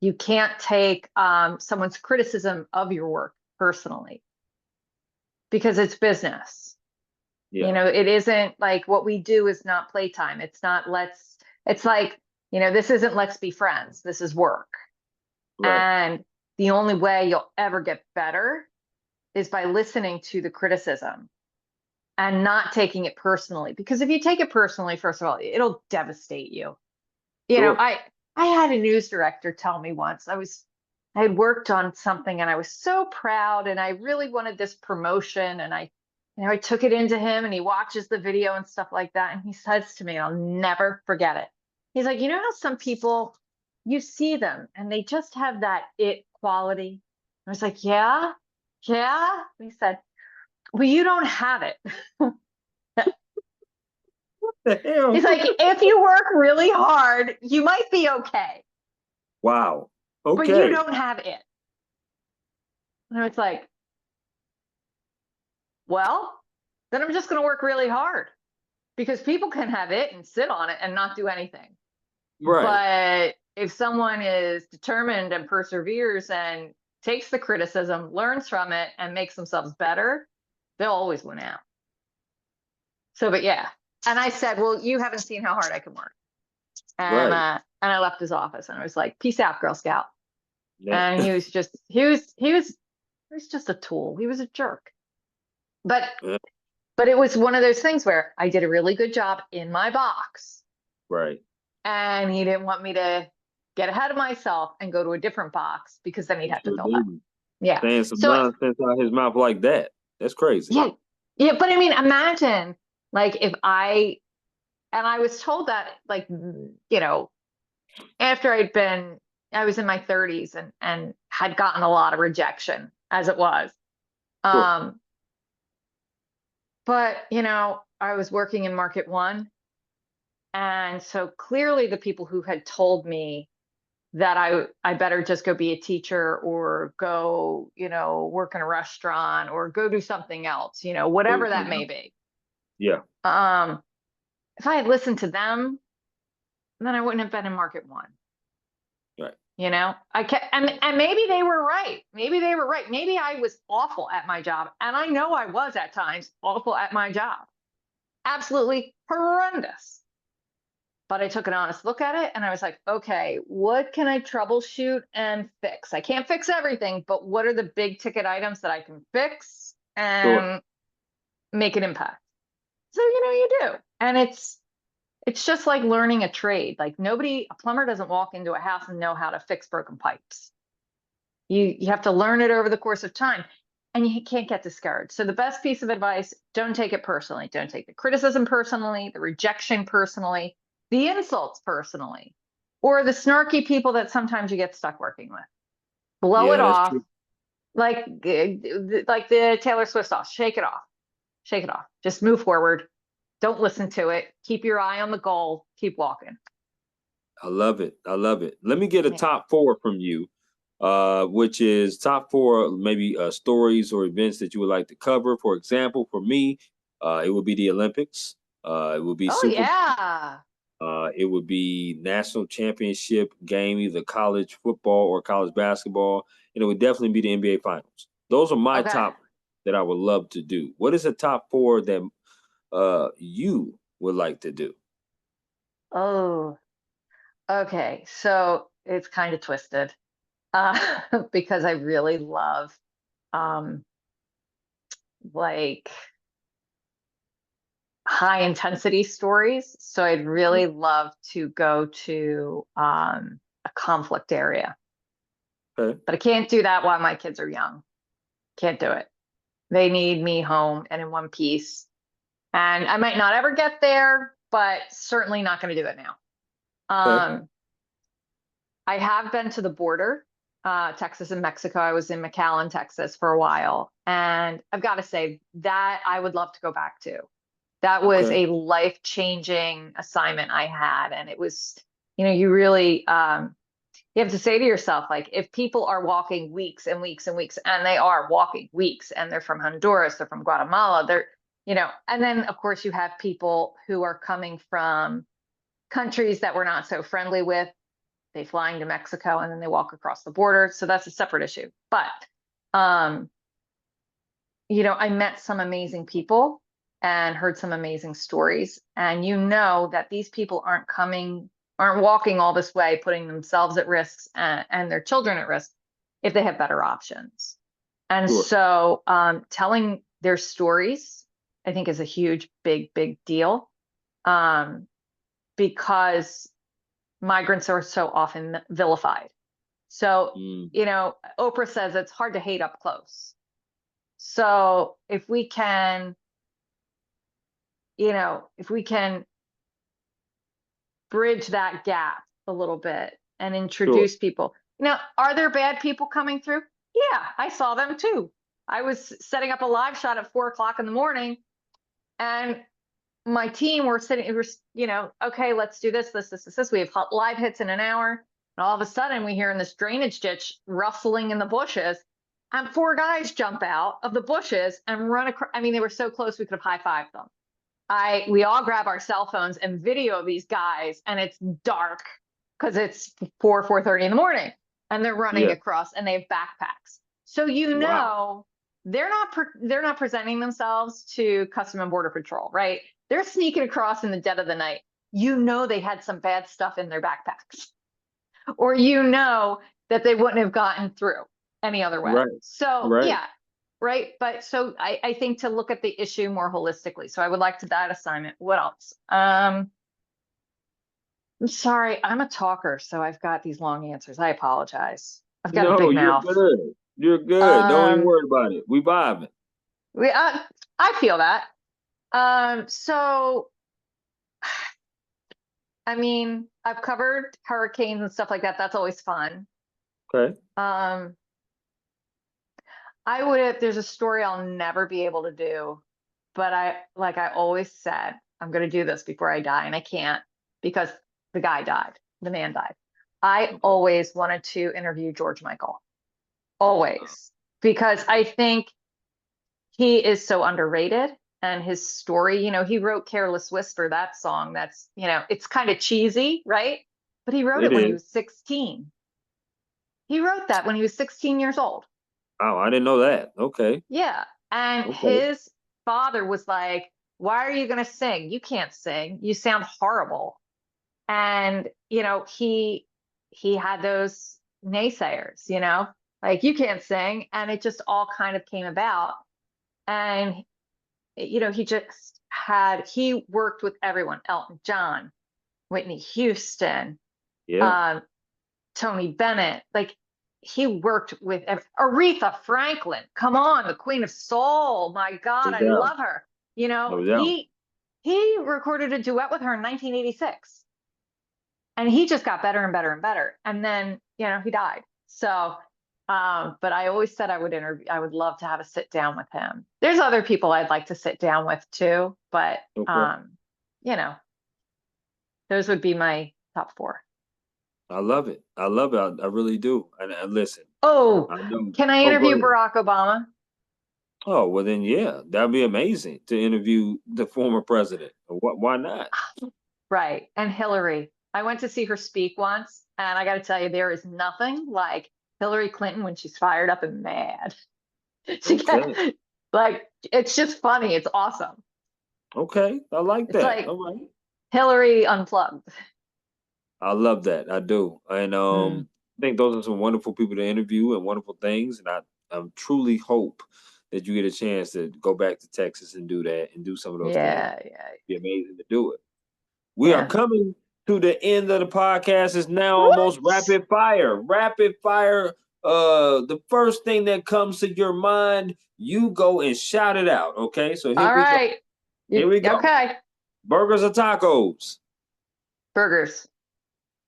You can't take someone's criticism of your work personally because it's business. You yeah, know, it isn't like what we do is not playtime. It's like, this isn't let's be friends. This is work. right, And the only way you'll ever get better is by listening to the criticism and not taking it personally. Because if you take it personally, first of all, it'll devastate you. You know, sure, I had a news director tell me once, I had worked on something and I was so proud and I really wanted this promotion and I took it into him and he watches the video and stuff like that and he says to me, and I'll never forget it. He's like, you know how some people you see them and they just have that it quality. I was like, yeah, yeah. And he said, well, you don't have it. the hell? He's like, if you work really hard, you might be okay, Wow. but you Okay. don't have it. And I was like, well, then I'm just going to work really hard because people can have it and sit on it and not do anything. Right. But if someone is determined and perseveres and takes the criticism, learns from it, and makes themselves better, they'll always win out. So, but yeah. And I said, well, you haven't seen how hard I can work. Right. And I left his office and I was like, peace out, Girl Scout. Yeah. And he was just a tool. He was a jerk. But Yeah. but it was one of those things where I did a really good job in my box Right. and he didn't want me to get ahead of myself and go to a different box because then he'd You have to sure fill that. did. Yeah. Saying some So nonsense out his mouth like that. That's crazy. yeah, yeah, but I mean, imagine Like and I was told that, like, after I was in my 30s and had gotten a lot of rejection as it was. Sure. Um, but I was working in Market One. And so clearly the people who had told me that I better just go be a teacher or go, work in a restaurant or go do something else, whatever that may be. Yeah. Um, if I had listened to them, then I wouldn't have been in Market One. Right. And maybe they were right. Maybe they were right. Maybe I was awful at my job. And I know I was at times awful at my job. Absolutely horrendous. But I took an honest look at it and I was like, okay, what can I troubleshoot and fix? I can't fix everything, but what are the big ticket items that I can fix Sure. and make an impact? So, you do. And it's just like learning a trade. Like a plumber doesn't walk into a house and know how to fix broken pipes. You have to learn it over the course of time and you can't get discouraged. So the best piece of advice, don't take it personally. Don't take the criticism personally, the rejection personally, the insults personally, or the snarky people that sometimes you get stuck working with. Blow it Yeah, that's off true. like the Taylor Swift song, shake it off. Shake it off. Just move forward. Don't listen to it. Keep your eye on the goal. Keep walking. I love it. I love it. Let me get a Yeah. top four from you, which is top four, maybe stories or events that you would like to cover. For example, for me, it would be the Olympics. It would be Oh Super. yeah. It would be national championship game, either college football or college basketball, and it would definitely be the NBA Finals. Those are my Okay. top that I would love to do. What is the top four that you would like to do? Oh, okay. So it's kind of twisted. Because I really love um like high intensity stories. So I'd really love to go to a conflict area. Okay. But I can't do that while my kids are young. Can't do it. They need me home and in one piece. And I might not ever get there, but certainly not going to do it now. Okay. Um, I have been to the border, Texas and Mexico. I was in McAllen, Texas for a while. And I've got to say that I would love to go back to. That was Okay. a life-changing assignment I had. And it was, you really you have to say to yourself, like, if people are walking weeks and weeks and weeks, and they are walking weeks, and they're from Honduras, they're from Guatemala, and then of course you have people who are coming from countries that we're not so friendly with. They fly into Mexico and then they walk across the border. So that's a separate issue. But, um, I met some amazing people and heard some amazing stories. And that these people aren't walking all this way, putting themselves at risk and their children at risk if they have better options. And Sure. so telling their stories, I think, is a huge, big, big deal. Because migrants are so often vilified. So, Mm, Oprah says it's hard to hate up close. So if we can bridge that gap a little bit and sure. introduce people. Are there bad people coming through? Yeah, I saw them too. I was setting up a live shot at 4 o'clock in the morning, and my team were sitting, okay, let's do this. We have live hits in an hour. And all of a sudden we hear in this drainage ditch rustling in the bushes, and four guys jump out of the bushes and run across. I mean, they were so close we could have high-fived them. We all grab our cell phones and video these guys, and it's dark because it's 4:30 in the morning, and they're running Yeah. across, and they have backpacks. So Wow. they're not presenting themselves to Custom and Border Patrol, right? They're sneaking across in the dead of the night. They had some bad stuff in their backpacks, or that they wouldn't have gotten through any other way. Right. So Right. yeah, right. But so I think to look at the issue more holistically. So I would like to that assignment. What else? I'm sorry, I'm a talker, so I've got these long answers. I apologize. I've got a No, big you're mouth. good. You're good. Don't even Um, worry about it. We vibing. I feel that. So I mean, I've covered hurricanes and stuff like that. That's always fun. Okay. Um, I would have, there's a story I'll never be able to do, but like I always said, I'm going to do this before I die, and I can't because the guy died, the man died. I Okay. always wanted to interview George Michael, Uh, always, because I think he is so underrated and his story, he wrote Careless Whisper, that song that's, it's kind of cheesy, right? But he wrote It it when he is. was 16. He wrote that when he was 16 years old. Oh, I didn't know that. Okay. Yeah. And Okay. his father was like, "Why are you going to sing? You can't sing. You sound horrible." And, he had those naysayers, like, "You can't sing." And it just all kind of came about. And, he worked with everyone, Elton John, Whitney Houston, Yeah. um, Tony Bennett. Like, he worked with Aretha Franklin. Come on, the Queen of Soul. My God, No I doubt. love her. You know, No doubt. he recorded a duet with her in 1986, and he just got better and better and better. And then, he died. So, but I always said I would interview. I would love to have a sit down with him. There's other people I'd like to sit down with too, but Okay. you know, those would be my top four. I love it. I love it. I really do. And listen, Oh, I know. can I Oh, go interview ahead. Barack Obama? Oh, well then, yeah, that'd be amazing to interview the former president. Why not? Right. And Hillary. I went to see her speak once, and I got to tell you, there is nothing like Hillary Clinton when she's fired up and mad. She Okay. got, like, it's just funny. It's awesome. Okay. I like It's that. like All right. Hillary unplugged. I love that. I do. And Mm. I think those are some wonderful people to interview and wonderful things. And I truly hope that you get a chance to go back to Texas and do that and do some of those things. Yeah, yeah, It'd be amazing to do it. We are yeah. coming to the end of the podcast. It's now almost What? rapid fire. Rapid fire. The first thing that comes to your mind, you go and shout it out. Okay. So here All we go. right. Here we go. Okay. Burgers or tacos? Burgers,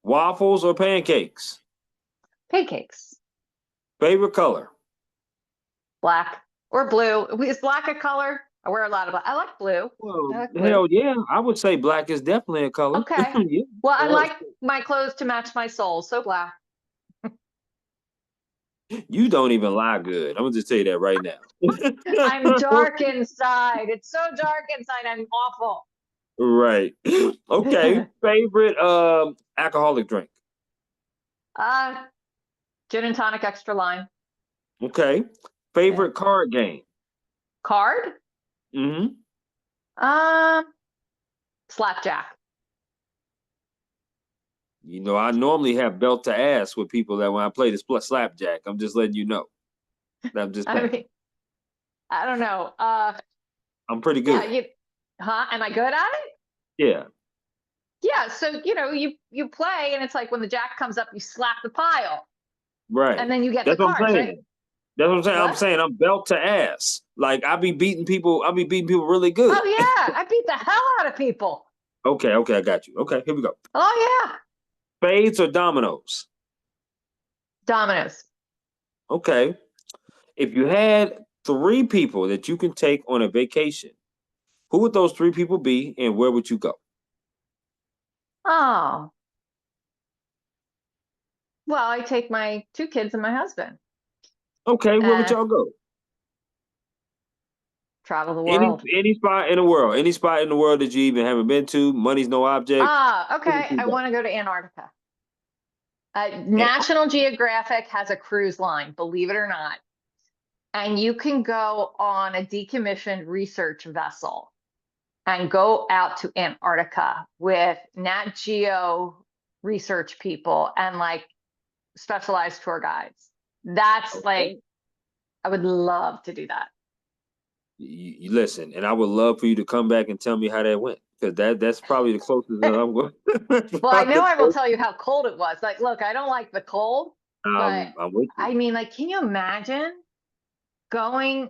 Waffles or pancakes? pancakes, Favorite color? black or blue. Is black a color? I wear a lot of black. I like blue. Well, I like blue. hell yeah. I would say black is definitely a color. Okay. Yeah. Well, I Uh, like my clothes to match my soul, so black. you don't even lie good. I'm gonna just tell you that right now. I'm dark inside. It's so dark inside. I'm awful. Right. Okay. Favorite alcoholic drink. uh, Gin and tonic, extra lime. Okay. Yeah. Favorite card game. Card? Hmm. Uh, Slapjack. You know, I normally have belt to ass with people that when I play this plus slapjack. I'm just letting you know. I'm just I saying. mean, I don't know. I'm pretty Yeah, good. huh? Am I good at it? Yeah. Yeah. So, you play, and it's like when the jack comes up, you slap the pile, and Right. then you get the That's what I'm cards, right? saying. That's what I'm saying. I'm What? saying I'm belt to ass. Like I be beating people. I be beating people really good. Oh yeah, I beat the hell out of people. Okay. Okay. I got you. Okay. Here we go. Oh yeah. Spades or dominoes. Dominoes. Okay. If you had three people that you can take on a vacation, who would those three people be, and where would you go? Oh, well, I take my two kids and my husband Okay. Where would and y'all go? travel the Any world. any spot in the world. Any spot in the world that you even haven't been to. Money's no object. Ah, Where would okay. you I go? want to go to Antarctica. And National Geographic has a cruise line, believe it or not. And you can go on a decommissioned research vessel and go out to Antarctica with Nat Geo research people and like specialized tour guides. That's like, okay. I would love to do that. You listen, and I would love for you to come back and tell me how that went, because that's probably the closest that I'm going. Well, I know I will tell you how cold it was. Like, look, I don't like the cold, but I'm with you. I mean, like, can you imagine going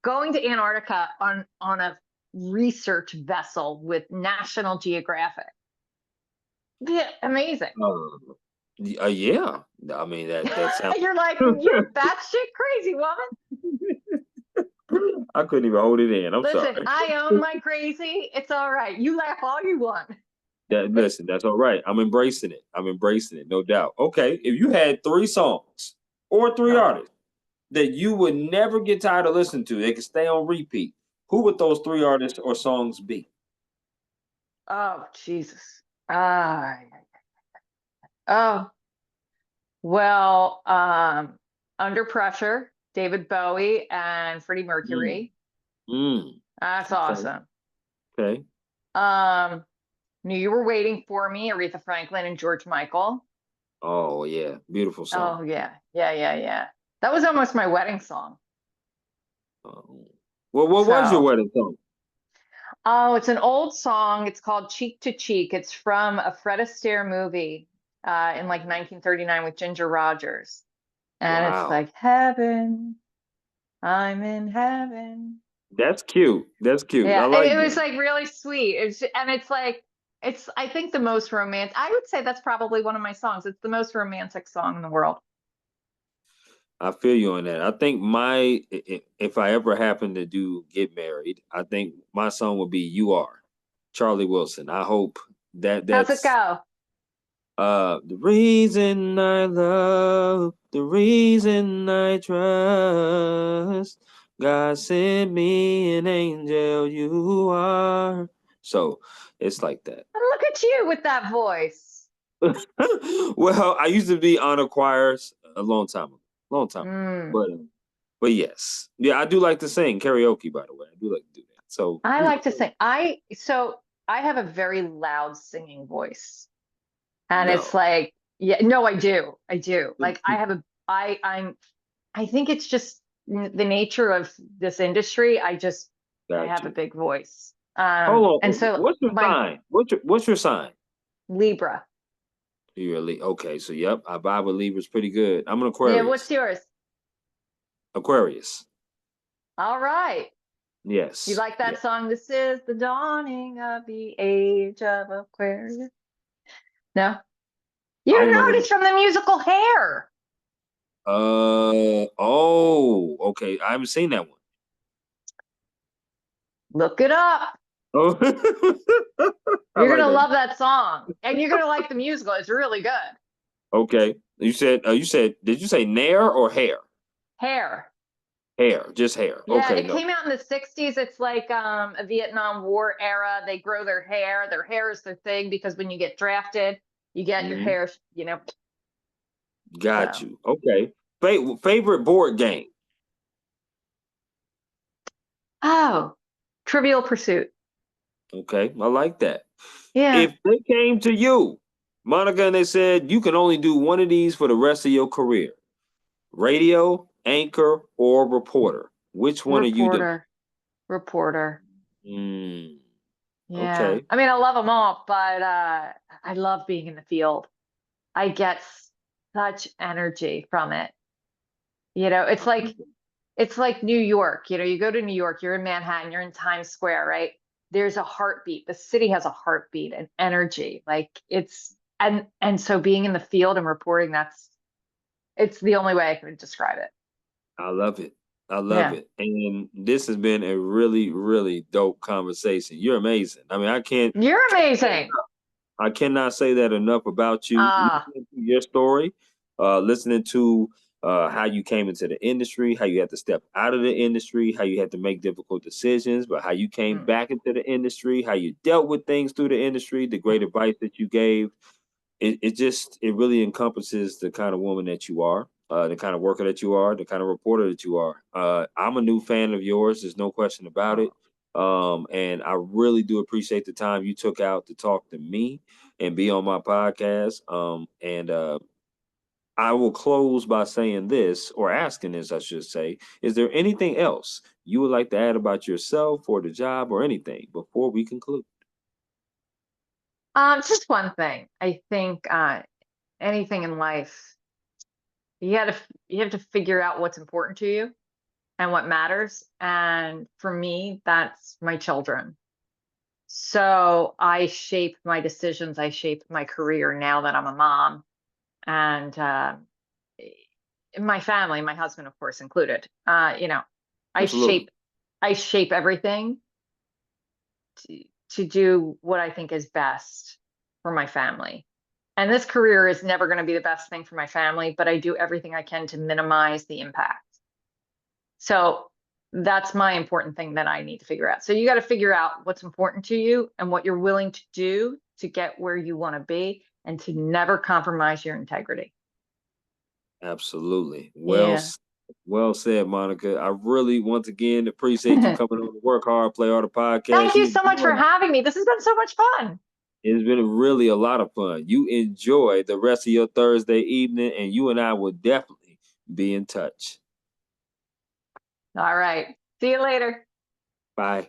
going to Antarctica on a research vessel with National Geographic. Yeah, amazing. Yeah. I mean that sounds. You're like, you're batshit crazy, woman. I couldn't even hold it in. I'm Listen, sorry. I own my crazy. It's all right. You laugh all you want. Listen, that's all right. I'm embracing it. I'm embracing it, no doubt. Okay, if you had 3 songs or 3 artists that you would never get tired of listening to, they could stay on repeat, who would those 3 artists or songs be? Oh, Jesus. Ah, oh, well, Under Pressure, David Bowie and Freddie Mm, Mercury. mm, That's okay, awesome. okay. Um, Knew You Were Waiting for Me, Aretha Franklin and George Michael. Oh yeah, beautiful Oh song. yeah, yeah, yeah, yeah. That was almost my wedding song. Oh. Well, what was your So, wedding song? oh, it's an old song. It's called Cheek to Cheek. It's from a Fred Astaire movie in like 1939 with Ginger Rogers. And it's Wow, like, heaven, I'm in heaven. that's cute. That's cute. I Yeah, like it was that. like really sweet. And it's like, it's, I think the most romantic, I would say that's probably one of my songs. It's the most romantic song in the world. I feel you on that. I think if I ever happen to do get married, I think my song would be "You Are," Charlie Wilson. I hope that How's it that's go? the reason I love, the reason I trust. God sent me an angel. You are. So it's like that. Look at you with that voice. Well, I used to be honor choirs a long time ago. Mm. But yes, yeah, I do like to sing karaoke. By the way, I do like to do that. So I you like to know, sing. So I have a very loud singing voice. And it's no, like, yeah, no, I do. I do. Like I have a I think it's just the nature of this industry. I got have a you. big voice. Hold And on, so what's your my sign? What's your sign? Libra. You're okay. So yep, I vibe with Libras pretty good. I'm an Yeah, what's Aquarius. yours? Aquarius. All right. You Yes. like Yeah. that song? This is the dawning of the age of Aquarius. No? You I don't don't know know it. what. It's from the musical Hair. Oh. Okay. I haven't seen that one. Look it up. Oh. I You're like gonna that. love that song. And you're gonna like the musical. It's really good. Okay. You said. Did you say nair or hair? Hair. Hair. Just hair. Yeah, Okay. it No. came out in the 60s. It's like a Vietnam War era. They grow their hair. Their hair is their thing because when you get drafted, you get your Mhm. hair, you know. Got So, you. Okay. Favorite board game. oh, Trivial Pursuit. Okay. I like that. Yeah. If they came to you, Monica, and they said you can only do one of these for the rest of your career, radio, anchor, or reporter, which one are you doing? Reporter. Reporter. Mm, Yeah. okay. I mean, I love them all, but I love being in the field. I get such energy from it. You know, it's like New York. You know, you go to New York, you're in Manhattan, you're in Times Square, right? There's a heartbeat. The city has a heartbeat and energy. Like it's and so being in the field and reporting, it's the only way I can describe it. I love it. I love Yeah. it. And this has been a really, really dope conversation. You're amazing. I mean, You're amazing. I cannot say that enough about you. Ah, Listening to your story, listening to how you came into the industry, how you had to step out of the industry, how you had to make difficult decisions, but how you came mm, back into the industry, how you dealt with things through the industry, the great advice that you gave. It really encompasses the kind of woman that you are, the kind of worker that you are, the kind of reporter that you are. I'm a new fan of yours. There's no question about it. oh. And I really do appreciate the time you took out to talk to me and be on my podcast. And I will close by saying this, or asking this, I should say. Is there anything else you would like to add about yourself or the job or anything before we conclude? Just one thing. I think anything in life, you have to figure out what's important to you and what matters. And for me, that's my children. So I shape my decisions. I shape my career now that I'm a mom, and my family, my husband, of course, included. I Absolutely. shape, I shape everything to do what I think is best for my family. And this career is never going to be the best thing for my family, but I do everything I can to minimize the impact. So that's my important thing that I need to figure out. So you got to figure out what's important to you and what you're willing to do to get where you want to be and to never compromise your integrity. Absolutely. Yeah. Well said, Monica. I really, once again, appreciate you coming on to Work Hard, Play Harder podcast. Thank you so much for having me. This has been so much fun. It's been really a lot of fun. You enjoy the rest of your Thursday evening, and you and I will definitely be in touch. All right. See you later. Bye.